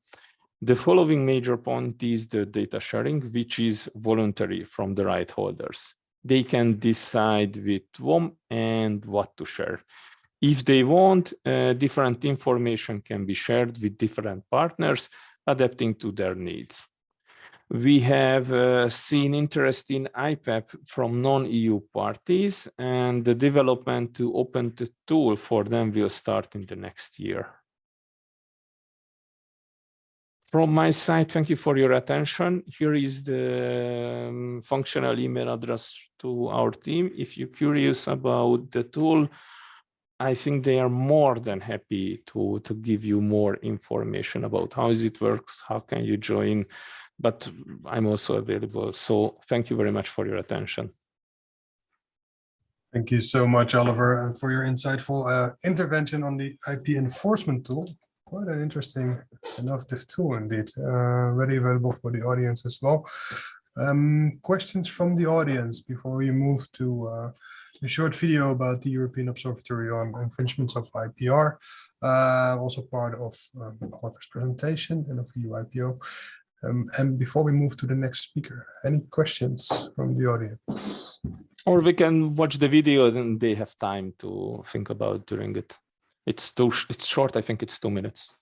The following major point is the data sharing, which is voluntary from the right holders. They can decide with whom and what to share. If they want, different information can be shared with different partners, adapting to their needs. We have seen interest in IPEP from non-EU parties, and the development to open the tool for them will start in the next year. From my side, thank you for your attention. Here is the functional email address to our team. If you're curious about the tool, I think they are more than happy to give you more information about how it works, how can you join, but I'm also available. So thank you very much for your attention. Thank you so much, Oliver, for your insightful intervention on the IP enforcement tool. Quite an interesting, innovative tool indeed, ready available for the audience as well. Questions from the audience before we move to a short video about the European Observatory on infringements of IPR, also part of Oliver's presentation and of EU IPO. And before we move to the next speaker, any questions from the audience? Or we can watch the video and they have time to think about during it. It's short, I think it's 2 minutes.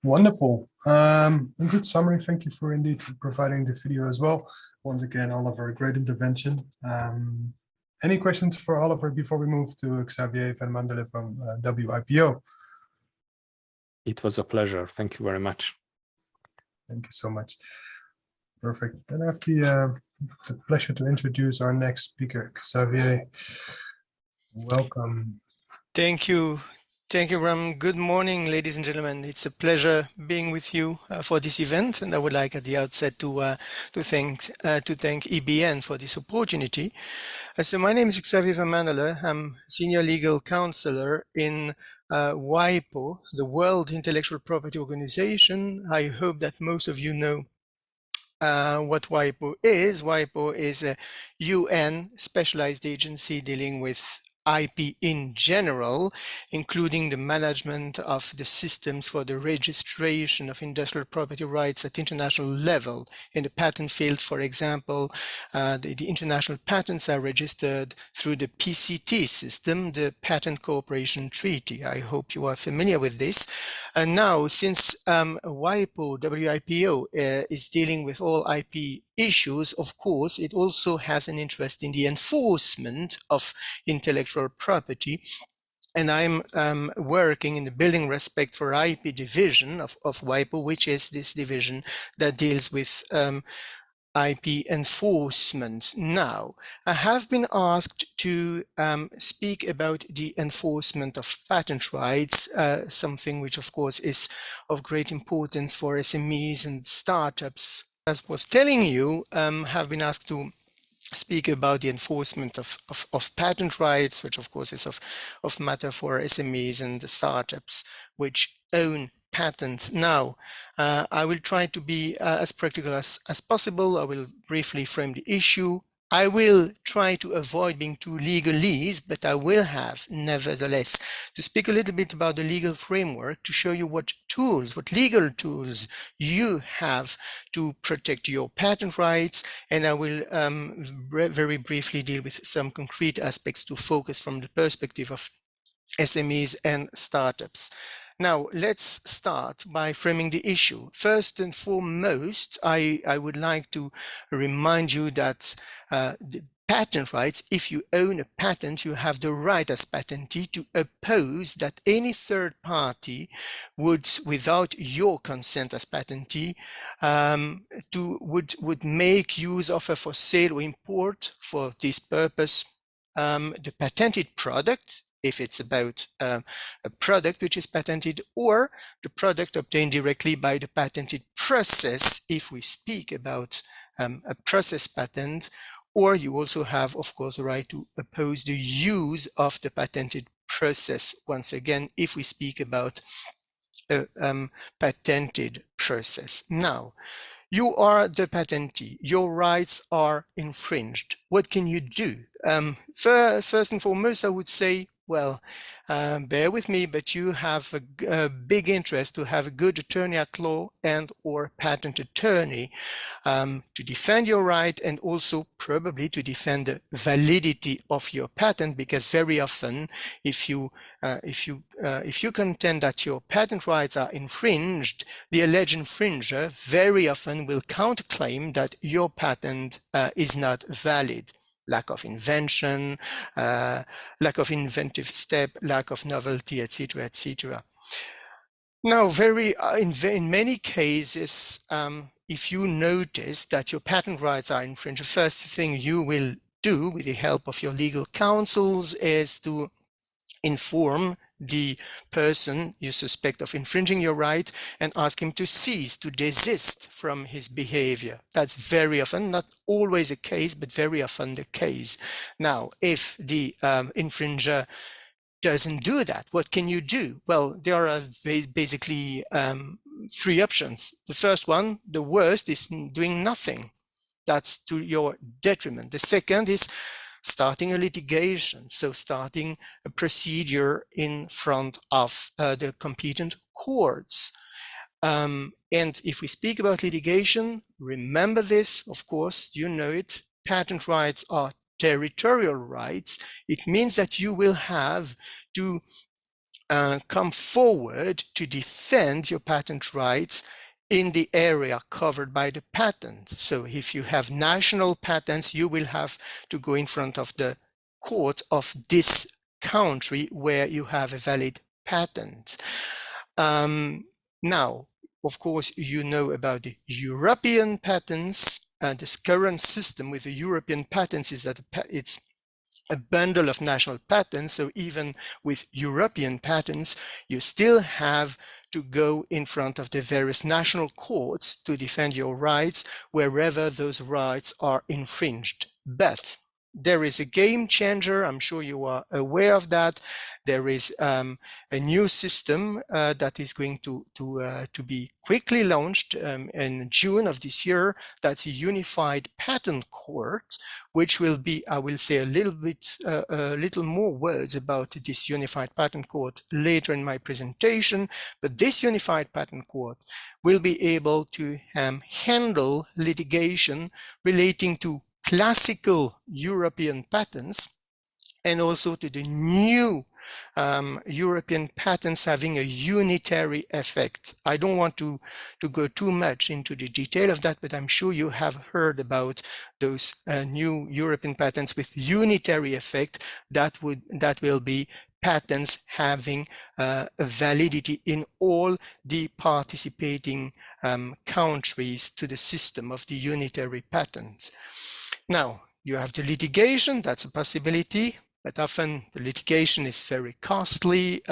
Wonderful. A good summary. Thank you for indeed providing the video as well. Once again, Oliver, a great intervention. Any questions for Oliver before we move to Xavier Van Mandelen from WIPO? It was a pleasure. Thank you very much. Thank you so much. Perfect. Then I have the pleasure to introduce our next speaker, Xavier. Welcome. Thank you. Thank you, Bram. Good morning, ladies and gentlemen. It's a pleasure being with you for this event, and I would like at the outset to thank EBN for this opportunity. So my name is Xavier Van Mandelen. I'm Senior Legal Counselor in WIPO, the World Intellectual Property Organization. I hope that most of you know what WIPO is. WIPO is a UN specialized agency dealing with IP in general, including the management of the systems for the registration of industrial property rights at international level. In the patent field, for example, the international patents are registered through the PCT system, the Patent Cooperation Treaty. I hope you are familiar with this. And now, since WIPO is dealing with all IP issues, of course, it also has an interest in the enforcement of intellectual property. And I'm working in the Building Respect for IP division of WIPO, which is this division that deals with IP enforcement. Now, I have been asked to speak about the enforcement of patent rights, something which of course is of great importance for SMEs and startups. As I was telling you, have been asked to speak about the enforcement of patent rights, which of course is of matter for SMEs and the startups which own patents. Now, I will try to be as practical as possible. I will briefly frame the issue. I will try to avoid being too legalese, but I will have, nevertheless, to speak a little bit about the legal framework to show you what tools, what legal tools you have to protect your patent rights. And I will very briefly deal with some concrete aspects to focus from the perspective of SMEs and startups. Now, let's start by framing the issue. First and foremost, I would like to remind you that the patent rights, if you own a patent, you have the right as patentee to oppose that any third party would, without your consent as patentee, would make use of a for sale or import for this purpose the patented product, if it's about a product which is patented, or the product obtained directly by the patented process, if we speak about a process patent, or you also have, of course, the right to oppose the use of the patented process, once again, if we speak about a patented process. Now, you are the patentee. Your rights are infringed. What can you do? First and foremost, I would say, well, bear with me, but you have a big interest to have a good attorney at law and or patent attorney to defend your right, and also probably to defend the validity of your patent, because very often if you contend that your patent rights are infringed, the alleged infringer very often will counterclaim that your patent is not valid. Lack of invention, lack of inventive step, lack of novelty, etc., etc. Now, in many cases, if you notice that your patent rights are infringed, the first thing you will do with the help of your legal counsels is to inform the person you suspect of infringing your right and ask him to cease, to desist from his behavior. That's very often, not always the case, but very often the case. Now, if the infringer doesn't do that, what can you do? Well, there are basically three options. The first one, the worst, is doing nothing. That's to your detriment. The second is starting a litigation, so starting a procedure in front of the competent courts. And if we speak about litigation, remember this, of course, you know it, patent rights are territorial rights. It means that you will have to come forward to defend your patent rights in the area covered by the patent. So if you have national patents, you will have to go in front of the court of this country where you have a valid patent. Now, of course, you know about the European patents. This current system with the European patents is that it's a bundle of national patents. So even with European patents, you still have to go in front of the various national courts to defend your rights wherever those rights are infringed. But there is a game changer. I'm sure you are aware of that. There is a new system that is going to be quickly launched in June of this year. That's a unified patent court, which will be, I will say a little more words about this unified patent court later in my presentation. But this unified patent court will be able to handle litigation relating to classical European patents and also to the new European patents having a unitary effect. I don't want to go too much into the detail of that, but I'm sure you have heard about those new European patents with unitary effect that will be patents having a validity in all the participating countries to the system of the unitary patent. Now, you have the litigation, that's a possibility, but often the litigation is very costly.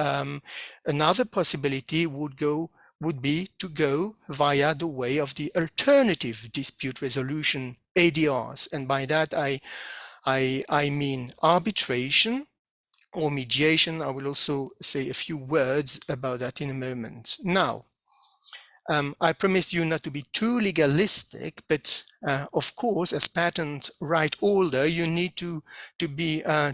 Another possibility would be to go via the way of the alternative dispute resolution, ADRs. And by that, I mean arbitration or mediation. I will also say a few words about that in a moment. Now, I promise you not to be too legalistic, but of course, as patent right holder, you need to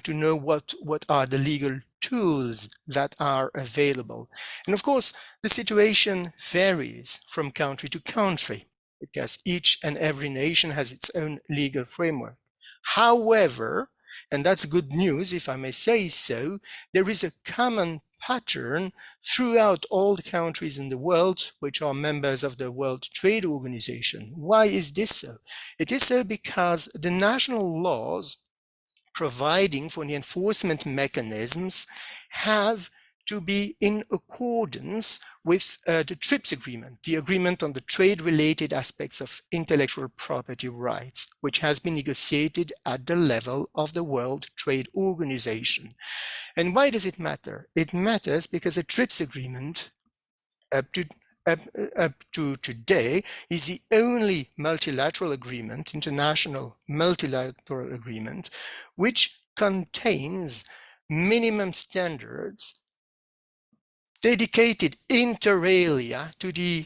know what are the legal tools that are available. And of course, the situation varies from country to country because each and every nation has its own legal framework. However, and that's good news, if I may say so, there is a common pattern throughout all the countries in the world which are members of the World Trade Organization. Why is this so? It is so because the national laws providing for the enforcement mechanisms have to be in accordance with the TRIPS agreement, the agreement on the trade-related aspects of intellectual property rights, which has been negotiated at the level of the World Trade Organization. And why does it matter? It matters because the TRIPS agreement up to today is the only multilateral agreement, international multilateral agreement, which contains minimum standards dedicated inter alia to the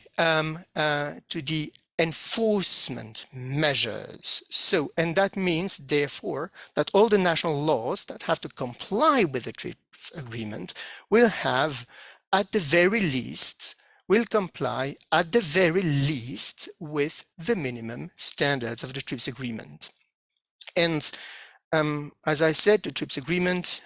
enforcement measures. So, and that means, therefore, that all the national laws that have to comply with the TRIPS agreement will have, at the very least, will comply at the very least with the minimum standards of the TRIPS agreement. And as I said, the TRIPS agreement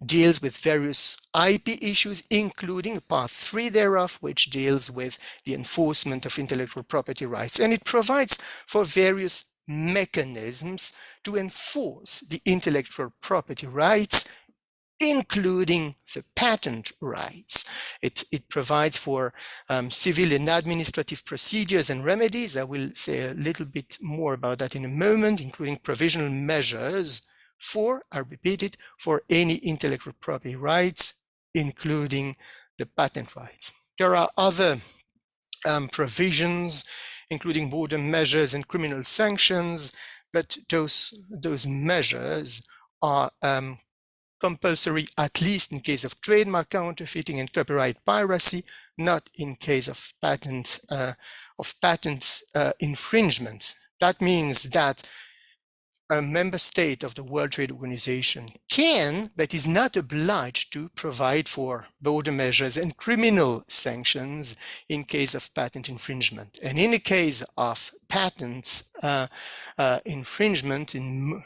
deals with various IP issues, including part 3 thereof, which deals with the enforcement of intellectual property rights. And it provides for various mechanisms to enforce the intellectual property rights, including the patent rights. It provides for civil and administrative procedures and remedies. I will say a little bit more about that in a moment, including provisional measures for, I repeat it, for any intellectual property rights, including the patent rights. There are other provisions, including border measures and criminal sanctions, but those measures are compulsory, at least in case of trademark counterfeiting and copyright piracy, not in case of patent infringement. That means that a member state of the World Trade Organization can, but is not obliged to, provide for border measures and criminal sanctions in case of patent infringement. And in the case of patent infringement, in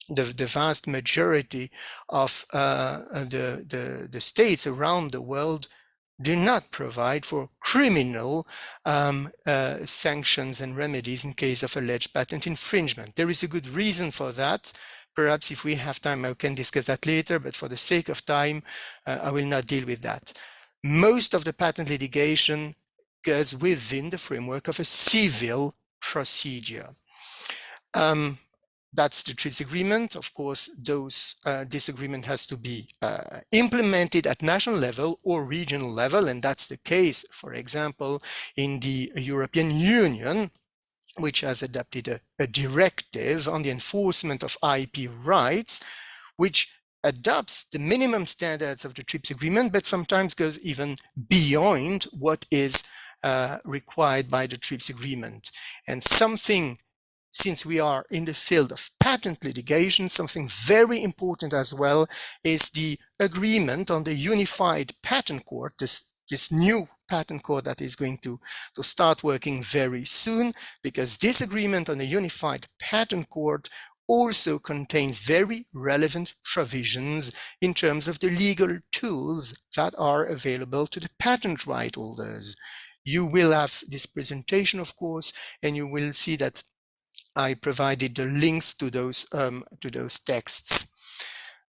the vast majority of the states around the world do not provide for criminal sanctions and remedies in case of alleged patent infringement. There is a good reason for that. Perhaps if we have time, I can discuss that later, but for the sake of time, I will not deal with that. Most of the patent litigation goes within the framework of a civil procedure. That's the TRIPS agreement. Of course, this agreement has to be implemented at national level or regional level, and that's the case, for example, in the European Union, which has adopted a directive on the enforcement of IP rights, which adopts the minimum standards of the TRIPS agreement, but sometimes goes even beyond what is required by the TRIPS agreement. And something, since we are in the field of patent litigation, something very important as well is the agreement on the Unified Patent Court, this new patent court that is going to start working very soon, because this agreement on the Unified Patent Court also contains very relevant provisions in terms of the legal tools that are available to the patent right holders. You will have this presentation, of course, and you will see that I provided the links to those texts.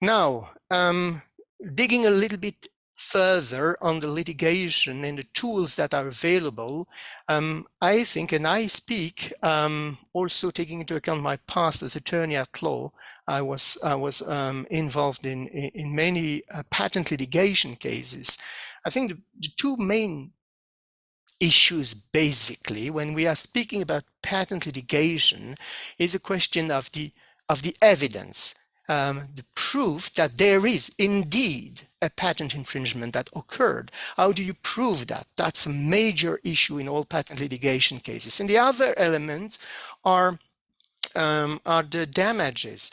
Now, digging a little bit further on the litigation and the tools that are available, I think, and I speak also taking into account my past as attorney at law. I was involved in many patent litigation cases. I think the two main issues basically when we are speaking about patent litigation is a question of the evidence, the proof that there is indeed a patent infringement that occurred. How do you prove that? That's a major issue in all patent litigation cases. And the other elements are the damages.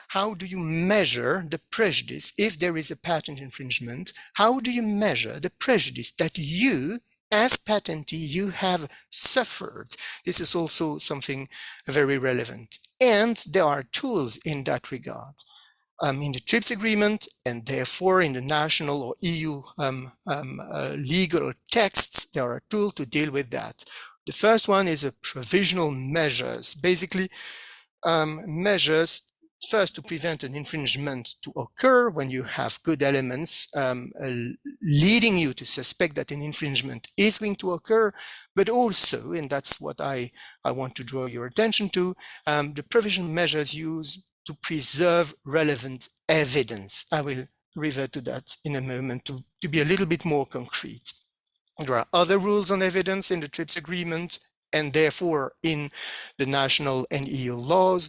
How do you measure the prejudice if there is a patent infringement? How do you measure the prejudice that you, as patentee, you have suffered? This is also something very relevant. And there are tools in that regard. In the TRIPS agreement, and therefore in the national or EU legal texts, there are tools to deal with that. The first one is a provisional measures, basically measures first to prevent an infringement to occur when you have good elements leading you to suspect that an infringement is going to occur, but also, and that's what I want to draw your attention to, the provisional measures used to preserve relevant evidence. I will revert to that in a moment to be a little bit more concrete. There are other rules on evidence in the TRIPS agreement and therefore in the national and EU laws.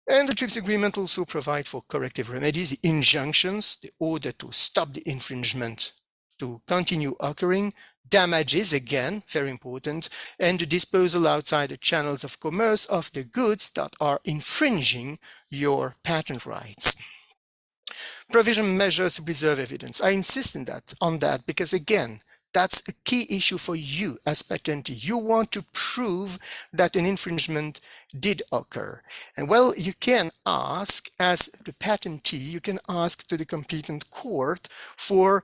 And the TRIPS agreement also provides for corrective remedies, the injunctions, the order to stop the infringement to continue occurring, damages, again, very important, and the disposal outside the channels of commerce of the goods that are infringing your patent rights. Provision measures to preserve evidence. I insist on that because, again, that's a key issue for you as patentee. You want to prove that an infringement did occur. And well, you can ask, as the patentee, you can ask to the competent court for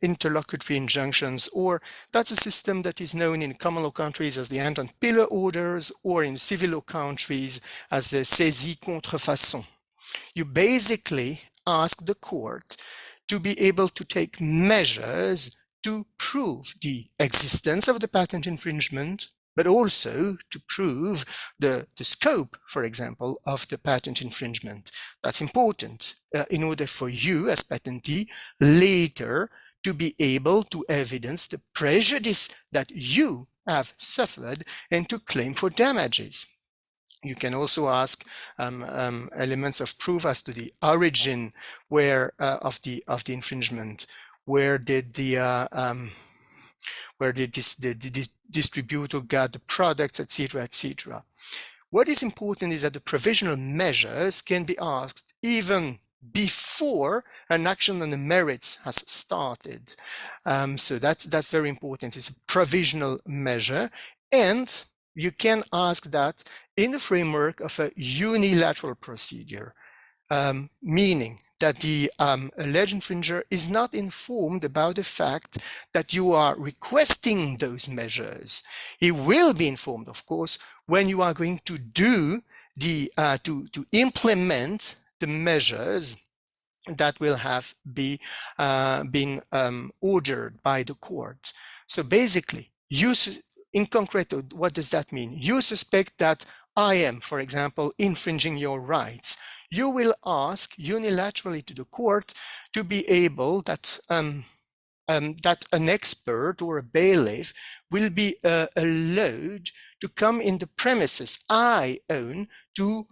interlocutory injunctions, or that's a system that is known in common law countries as the entente pillar orders, or in civil law countries as the saisie contrefaçon. You basically ask the court to be able to take measures to prove the existence of the patent infringement, but also to prove the scope, for example, of the patent infringement. That's important in order for you as patentee later to be able to evidence the prejudice that you have suffered and to claim for damages. You can also ask elements of proof as to the origin of the infringement. Where did the distributor got the products, etc., etc. What is important is that the provisional measures can be asked even before an action on the merits has started. So that's very important. It's a provisional measure, and you can ask that in the framework of a unilateral procedure, meaning that the alleged infringer is not informed about the fact that you are requesting those measures. He will be informed, of course, when you are going to do the to implement the measures that will have been ordered by the court. So basically, in concreto, what does that mean? You suspect that I am, for example, infringing your rights. You will ask unilaterally to the court to be able that that an expert or a bailiff will be allowed to come in the premises I own to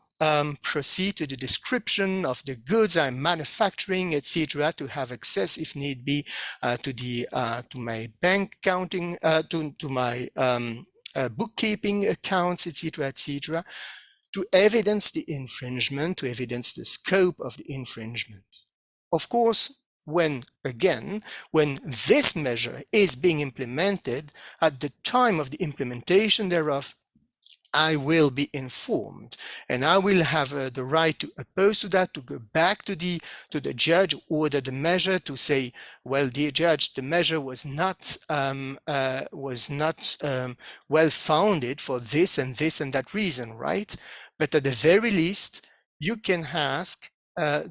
proceed to the description of the goods I'm manufacturing, etc., to have access, if need be, to my bank accounting, to my bookkeeping accounts, etc., etc., to evidence the infringement, to evidence the scope of the infringement. Of course, when this measure is being implemented, at the time of the implementation thereof, I will be informed, and I will have the right to oppose to that, to go back to the judge, order the measure, to say, well, dear judge, the measure was not well founded for this and that reason, right? But at the very least, you can ask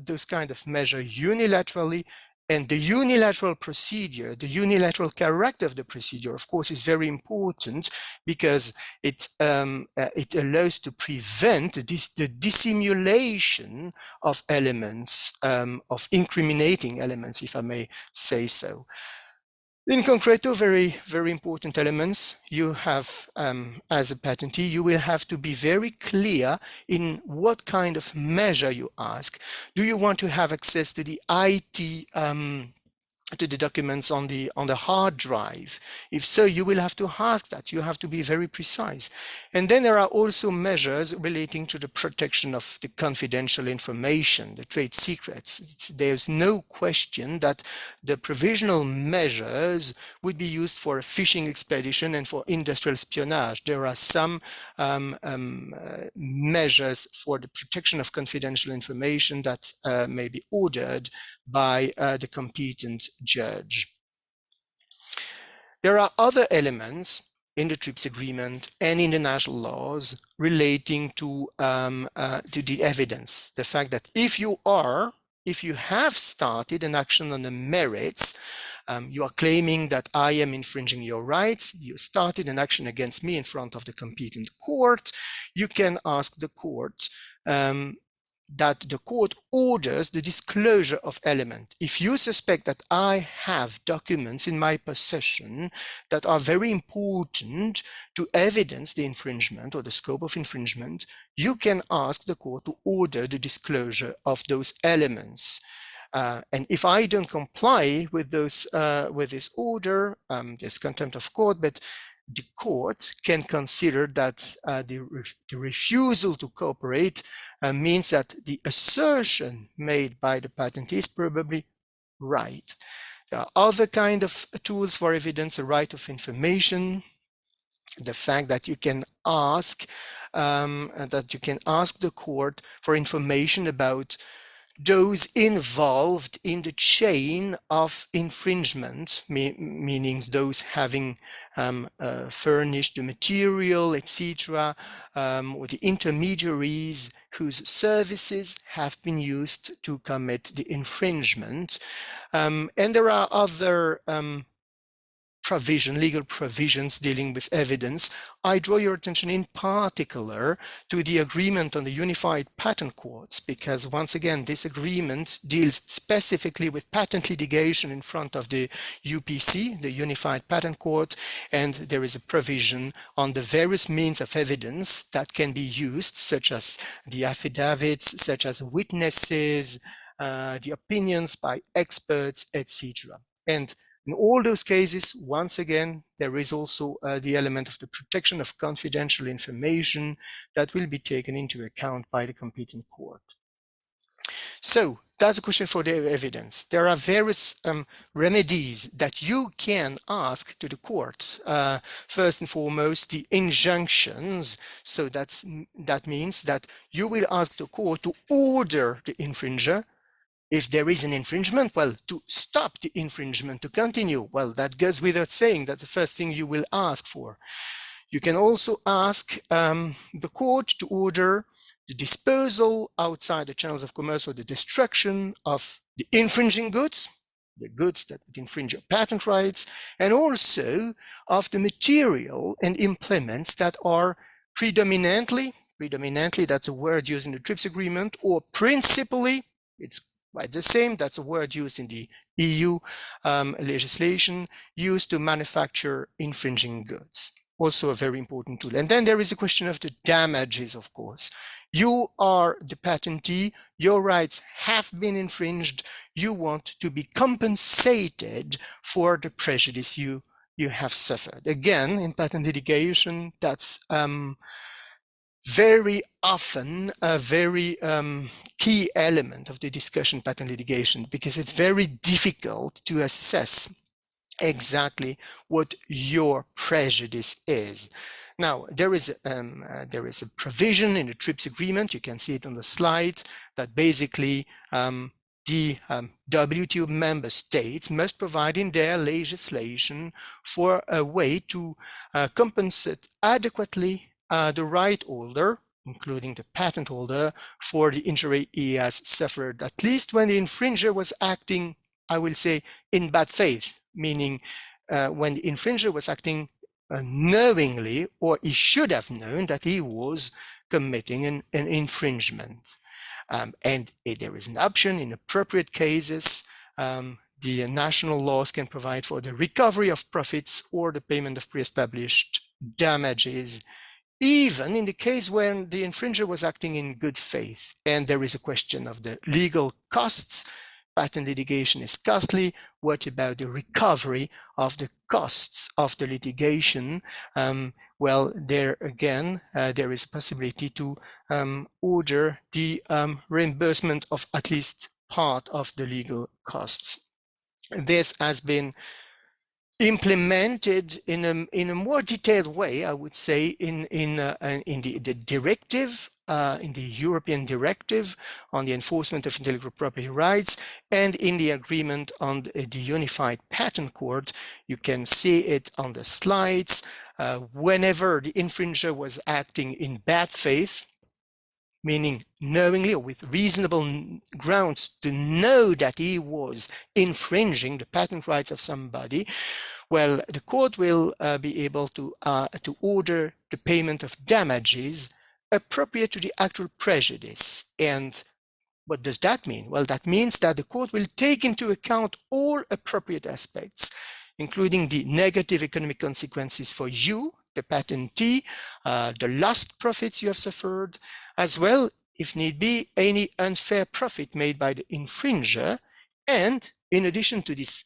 those kind of measure unilaterally, and the unilateral procedure, the unilateral character of the procedure, of course, is very important because it allows to prevent the dissimulation of elements, of incriminating elements, if I may say so. In concreto, very, very important elements you have as a patentee. You will have to be very clear in what kind of measure you ask. Do you want to have access to the IT to the documents on the hard drive? If so, you will have to ask that. You have to be very precise. And then there are also measures relating to the protection of the confidential information, the trade secrets. There's no question that the provisional measures would be used for a fishing expedition and for industrial espionage. There are some measures for the protection of confidential information that may be ordered by the competent judge. There are other elements in the TRIPS agreement and in the national laws relating to the evidence. The fact that if you have started an action on the merits, you are claiming that I am infringing your rights, you started an action against me in front of the competent court, you can ask the court that the court orders the disclosure of element. If you suspect that I have documents in my possession that are very important to evidence the infringement or the scope of infringement, you can ask the court to order the disclosure of those elements. And if I don't comply with those with this order, there's contempt of court, but the court can consider that the refusal to cooperate means that the assertion made by the patentee is probably right. There are other kind of tools for evidence, a right of information, the fact that you can ask the court for information about those involved in the chain of infringement, meaning those having furnished the material, etc., or the intermediaries whose services have been used to commit the infringement. And there are other legal provisions dealing with evidence. I draw your attention in particular to the agreement on the Unified Patent Courts, because once again, this agreement deals specifically with patent litigation in front of the UPC, the Unified Patent Court, and there is a provision on the various means of evidence that can be used, such as the affidavits, such as witnesses, the opinions by experts, etc. And in all those cases, once again, there is also the element of the protection of confidential information that will be taken into account by the competent court. So that's a question for the evidence. There are various remedies that you can ask to the court. First and foremost, the injunctions. So that means that you will ask the court to order the infringer. If there is an infringement, well, to stop the infringement, to continue, well, that goes without saying. That's the first thing you will ask for. You can also ask the court to order the disposal outside the channels of commerce or the destruction of the infringing goods, the goods that would infringe your patent rights, and also of the material and implements that are predominantly, that's a word used in the TRIPS agreement, or principally, it's quite the same, that's a word used in the EU legislation, used to manufacture infringing goods. Also a very important tool. And then there is a question of the damages, of course. You are the patentee, your rights have been infringed, you want to be compensated for the prejudice you have suffered. Again, in patent litigation, that's very often a very key element of the discussion patent litigation, because it's very difficult to assess exactly what your prejudice is. Now, there is a provision in the TRIPS agreement, you can see it on the slide, that basically the WTO member states must provide in their legislation for a way to compensate adequately the right holder, including the patent holder, for the injury he has suffered, at least when the infringer was acting, I will say, in bad faith, meaning when the infringer was acting knowingly, or he should have known that he was committing an infringement. And there is an option in appropriate cases. The national laws can provide for the recovery of profits or the payment of pre-established damages, even in the case when the infringer was acting in good faith. And there is a question of the legal costs. Patent litigation is costly. What about the recovery of the costs of the litigation? Well, there again, there is a possibility to order the reimbursement of at least part of the legal costs. This has been implemented in a more detailed way, I would say, in the directive, in the European directive on the enforcement of intellectual property rights, and in the agreement on the Unified Patent Court. You can see it on the slides. Whenever the infringer was acting in bad faith, meaning knowingly or with reasonable grounds to know that he was infringing the patent rights of somebody, well, the court will be able to order the payment of damages appropriate to the actual prejudice. And what does that mean? Well, that means that the court will take into account all appropriate aspects, including the negative economic consequences for you, the patentee, the lost profits you have suffered, as well, if need be, any unfair profit made by the infringer. And in addition to this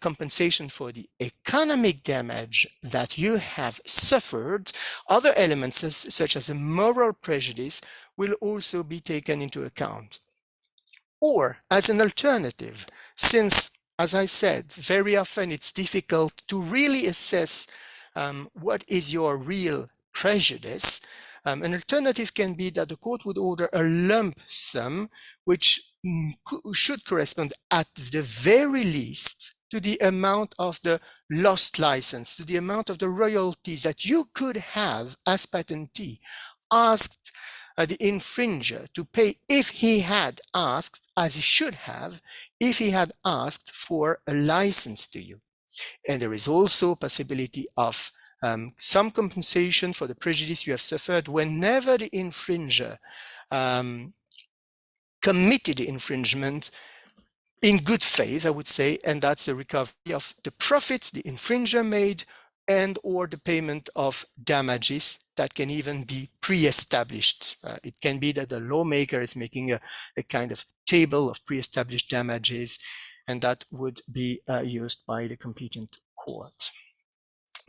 compensation for the economic damage that you have suffered, other elements such as a moral prejudice will also be taken into account. Or as an alternative, since, as I said, very often it's difficult to really assess what is your real prejudice, an alternative can be that the court would order a lump sum, which should correspond at the very least to the amount of the lost license, to the amount of the royalties that you could have as patentee asked the infringer to pay if he had asked, as he should have, if he had asked for a license to you. And there is also a possibility of some compensation for the prejudice you have suffered whenever the infringer committed the infringement in good faith, I would say, and that's the recovery of the profits the infringer made and or the payment of damages that can even be pre-established. It can be that the lawmaker is making a kind of table of pre-established damages, and that would be used by the competent court.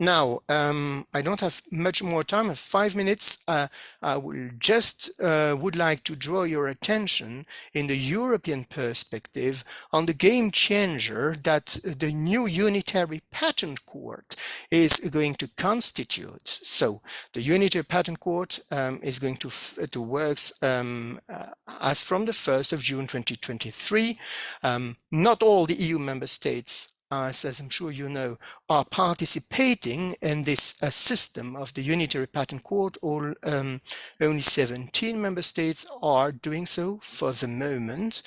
Now, I don't have much more time, I have 5 minutes. I will just would like to draw your attention in the European perspective on the game changer that the new Unitary Patent Court is going to constitute. So the Unitary Patent Court is going to work as from the 1st of June 2023. Not all the EU member states, as I'm sure you know, are participating in this system of the Unitary Patent Court. Only 17 member states are doing so for the moment.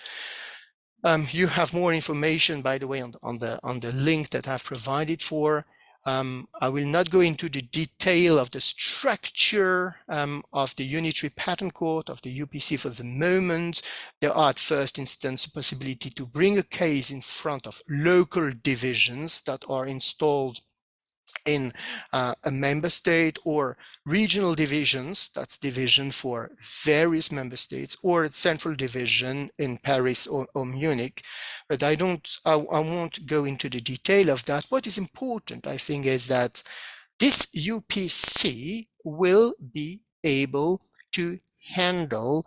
You have more information, by the way, on the link that I've provided for. I will not go into the detail of the structure of the Unitary Patent Court, of the UPC for the moment. There are at first instance a possibility to bring a case in front of local divisions that are installed in a member state, or regional divisions, that's division for various member states, or a central division in Paris or Munich. But I won't go into the detail of that. What is important, I think, is that this UPC will be able to handle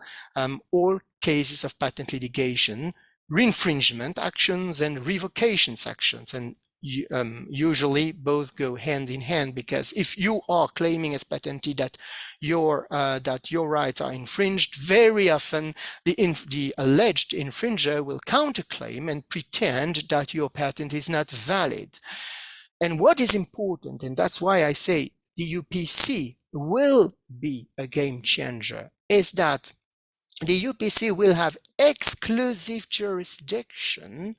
all cases of patent litigation, re-infringement actions and revocations actions. And usually both go hand in hand, because if you are claiming as patentee that your rights are infringed, very often the alleged infringer will counterclaim and pretend that your patent is not valid. And what is important, and that's why I say the UPC will be a game changer is that the UPC will have exclusive jurisdiction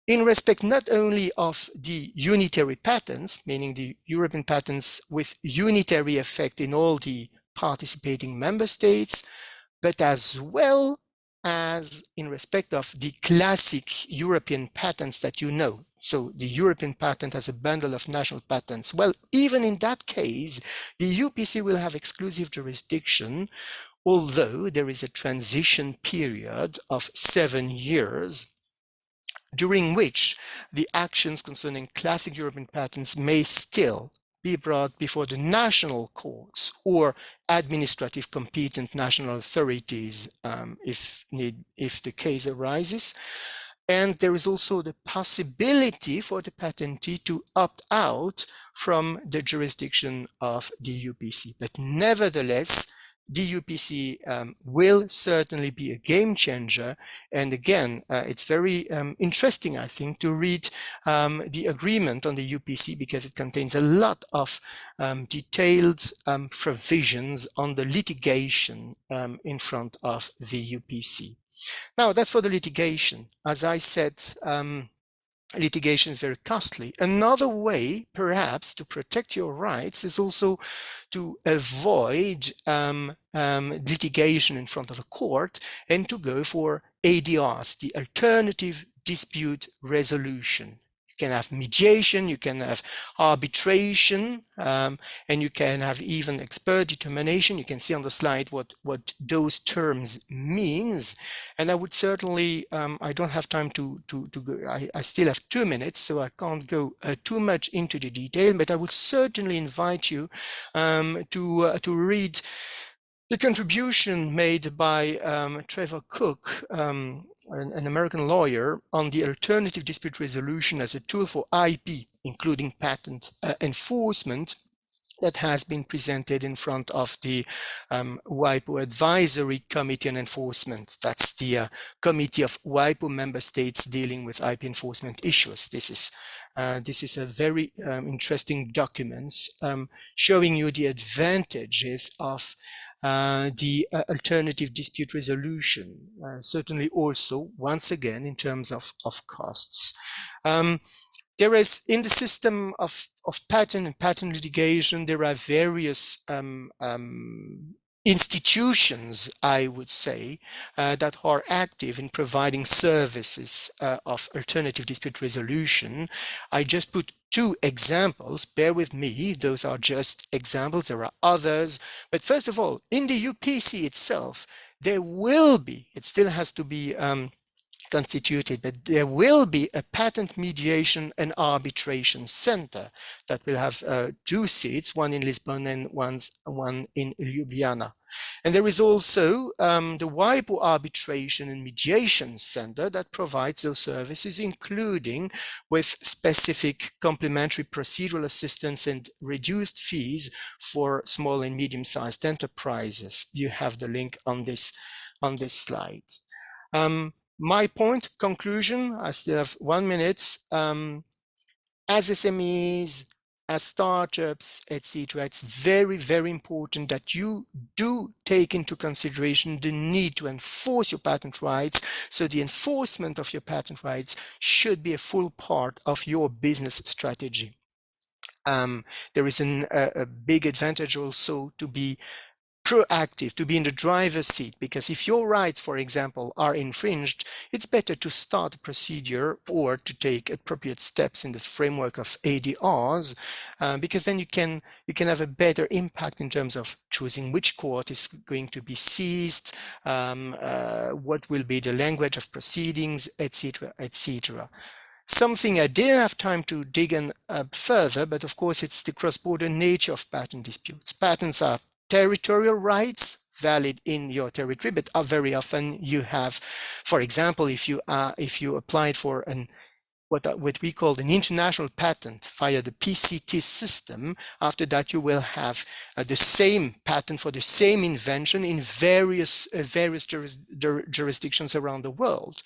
in respect not only of the unitary patents, meaning the European patents with unitary effect in all the participating member states, but as well as in respect of the classic European patents that you know. So the European patent as a bundle of national patents. Well, even in that case, the UPC will have exclusive jurisdiction, although there is a transition period of 7 years during which the actions concerning classic European patents may still be brought before the national courts or administrative competent national authorities if the case arises. And there is also the possibility for the patentee to opt out from the jurisdiction of the UPC. But nevertheless, the UPC will certainly be a game changer. And again, it's very interesting, I think, to read the agreement on the UPC because it contains a lot of detailed provisions on the litigation in front of the UPC. Now, that's for the litigation. As I said, litigation is very costly. Another way, perhaps, to protect your rights is also to avoid litigation in front of a court and to go for ADRs, the alternative dispute resolution. You can have mediation, you can have arbitration, and you can have even expert determination. You can see on the slide what those terms means. And I would certainly, I don't have time to go, I still have 2 minutes, so I can't go too much into the detail, but I would certainly invite you to read the contribution made by Trevor Cook, an American lawyer, on the alternative dispute resolution as a tool for IP, including patent enforcement, that has been presented in front of the WIPO Advisory Committee on Enforcement. That's the committee of WIPO member states dealing with IP enforcement issues. This is a very interesting document showing you the advantages of the alternative dispute resolution, certainly also, once again, in terms of costs. There is, in the system of patent and patent litigation, there are various institutions, I would say, that are active in providing services of alternative dispute resolution. I just put 2 examples. Bear with me, those are just examples. There are others. But first of all, in the UPC itself, there will be, it still has to be constituted, but there will be a patent mediation and arbitration center that will have 2 seats, one in Lisbon and one in Ljubljana. And there is also the WIPO Arbitration and Mediation Center that provides those services, including with specific complementary procedural assistance and reduced fees for small and medium-sized enterprises. You have the link on this slide. My point, conclusion, I still have 1 minute. As SMEs, as startups, etc., it's very, very important that you do take into consideration the need to enforce your patent rights. So the enforcement of your patent rights should be a full part of your business strategy. There is a big advantage also to be proactive, to be in the driver's seat, because if your rights, for example, are infringed, it's better to start a procedure or to take appropriate steps in the framework of ADRs, because then you can have a better impact in terms of choosing which court is going to be seized, what will be the language of proceedings, etc., etc. Something I didn't have time to dig in further, but of course it's the cross-border nature of patent disputes. Patents are territorial rights valid in your territory, but very often you have, for example, if you applied for what we call an international patent via the PCT system, after that you will have the same patent for the same invention in various jurisdictions around the world.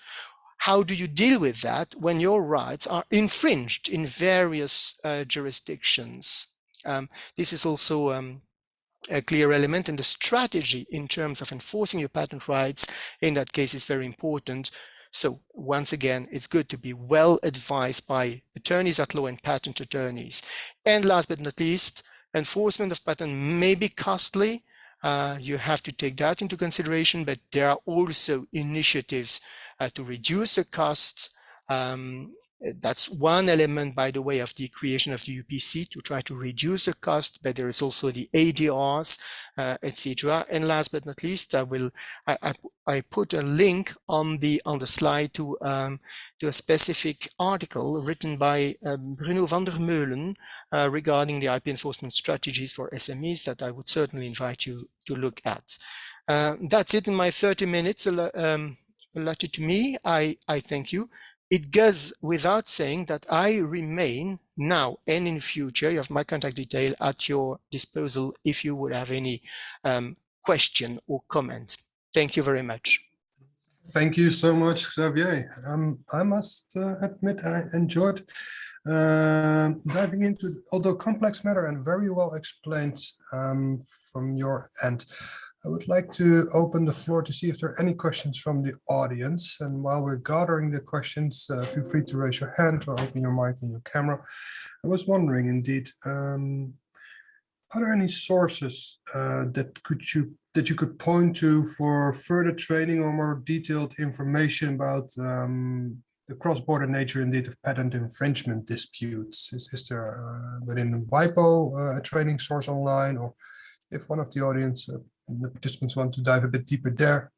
How do you deal with that when your rights are infringed in various jurisdictions? This is also a clear element, and the strategy in terms of enforcing your patent rights in that case is very important. So once again, it's good to be well advised by attorneys at law and patent attorneys. And last but not least, enforcement of patent may be costly. You have to take that into consideration, but there are also initiatives to reduce the costs. That's one element, by the way, of the creation of the UPC, to try to reduce the cost, but there is also the ADRs, etc. And last but not least, I put a link on the slide to a specific article written by Bruno van der Meulen regarding the IP enforcement strategies for SMEs that I would certainly invite you to look at. That's it in my 30 minutes allotted to me. I thank you. It goes without saying that I remain now and in future, you have my contact detail at your disposal if you would have any question or comment. Thank you very much. Thank you so much, Xavier. I must admit I enjoyed diving into, although complex matter and very well explained from your end. I would like to open the floor to see if there are any questions from the audience. And while we're gathering the questions, feel free to raise your hand or open your mic and your camera. I was wondering, indeed, are there any sources that you could point to for further training or more detailed information about the cross-border nature, indeed, of patent infringement disputes? Is there within WIPO a training source online, or if one of the audience, the participants, want to dive a bit deeper there?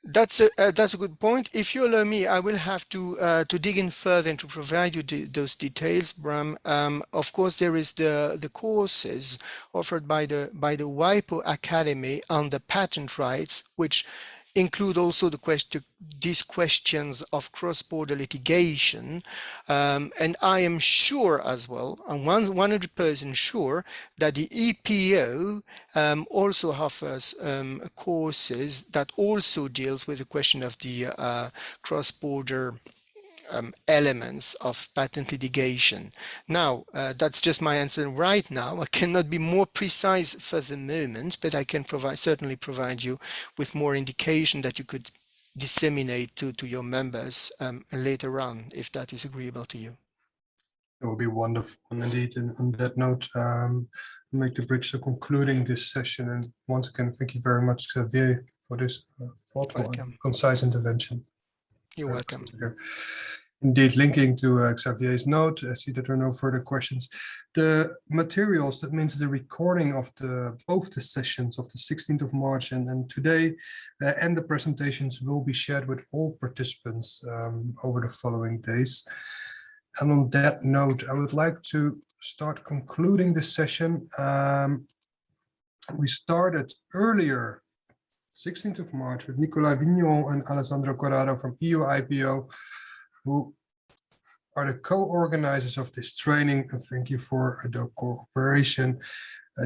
That's a good point. If you allow me, I will have to dig in further and to provide you those details, Bram. Of course, there is the courses offered by the WIPO Academy on the patent rights, which include also these questions of cross-border litigation. And I am sure as well, I'm 100% sure, that the EPO also offers courses that also deals with the question of the cross-border elements of patent litigation. Now, that's just my answer right now. I cannot be more precise for the moment, but I can certainly provide you with more indication that you could disseminate to your members later on, if that is agreeable to you. It would be wonderful. And indeed, on that note, make the bridge to concluding this session. And once again, thank you very much, Xavier, for this thoughtful and concise intervention. You're welcome. Indeed, linking to Xavier's note, I see that there are no further questions. The materials, that means the recording of both the sessions of the 16th of March and today, and the presentations will be shared with all participants over the following days. And on that note, I would like to start concluding this session. We started earlier, 16th of March, with Nicolas Vignon and Alessandro Corrado from EU IPO, who are the co-organizers of this training, and thank you for the cooperation.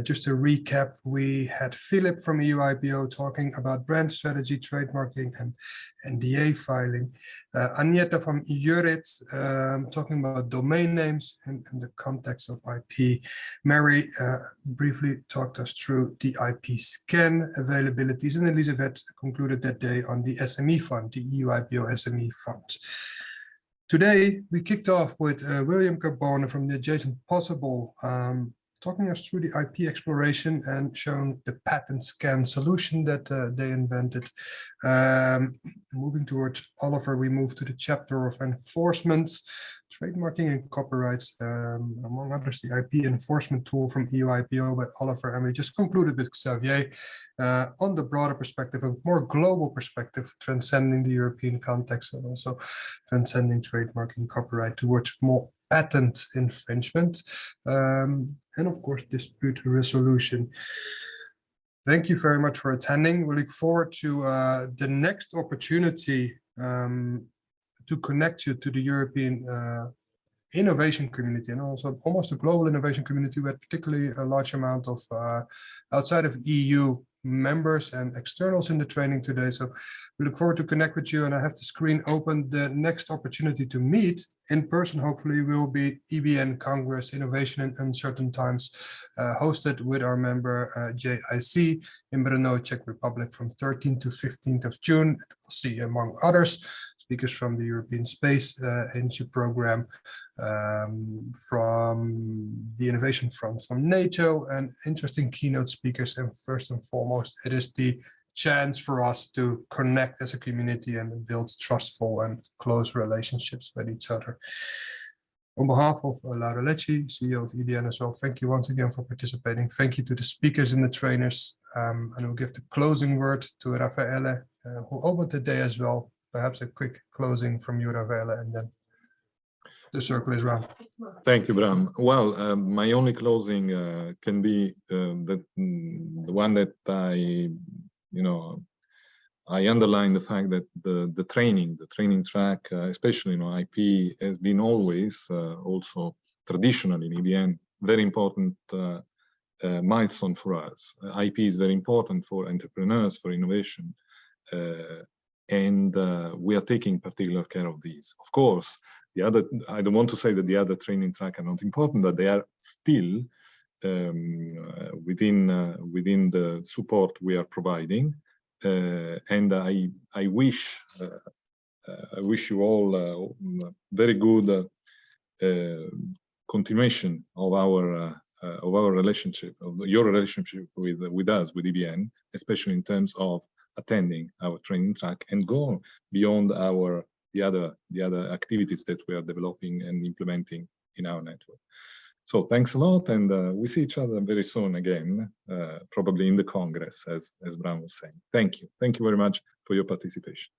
Just to recap, we had Philip from EU IPO talking about brand strategy, trademarking, and NDA filing. Agneta from Jurit talking about domain names and the context of IP. Mary briefly talked us through the IP scan availabilities, and Elisabeth concluded that day on the SME fund, the EU IPO SME fund. Today, we kicked off with William Carbone from the Adjacent Possible, talking us through the IP exploration and showing the patent scan solution that they invented. Moving towards Oliver, we move to the chapter of enforcement, trademarking and copyrights, among others, the IP enforcement tool from EU IPO by Oliver. And we just concluded with Xavier on the broader perspective, a more global perspective, transcending the European context and also transcending trademarking copyright towards more patent infringement, and of course, dispute resolution. Thank you very much for attending. We look forward to the next opportunity to connect you to the European innovation community and also almost a global innovation community with particularly a large amount of outside of EU members and externals in the training today. So we look forward to connect with you, and I have the screen open. The next opportunity to meet in person, hopefully, will be EBN Congress Innovation in Uncertain Times, hosted with our member JIC in Brno, Czech Republic, from 13th to 15th of June. We'll see, among others, speakers from the European Space Agency program, from the Innovation Front from NATO, and interesting keynote speakers. And first and foremost, it is the chance for us to connect as a community and build trustful and close relationships with each other. On behalf of Laura Lecci, CEO of EBN as well, thank you once again for participating. Thank you to the speakers and the trainers. And we'll give the closing word to Raffaele, who opened the day as well. Perhaps a quick closing from you, Raffaele, and then the circle is round. Thank you, Bram. Well, my only closing can be the one that I underline the fact that the training track, especially IP, has been always also traditionally in EBN very important milestone for us. IP is very important for entrepreneurs, for innovation, and we are taking particular care of these. Of course, the other, I don't want to say that the other training track are not important, but they are still within the support we are providing. And I wish you all very good continuation of our relationship, of your relationship with us, with EBN, especially in terms of attending our training track and go beyond the other activities that we are developing and implementing in our network. So thanks a lot, and we see each other very soon again, probably in the Congress, as Bram was saying. Thank you very much for your participation.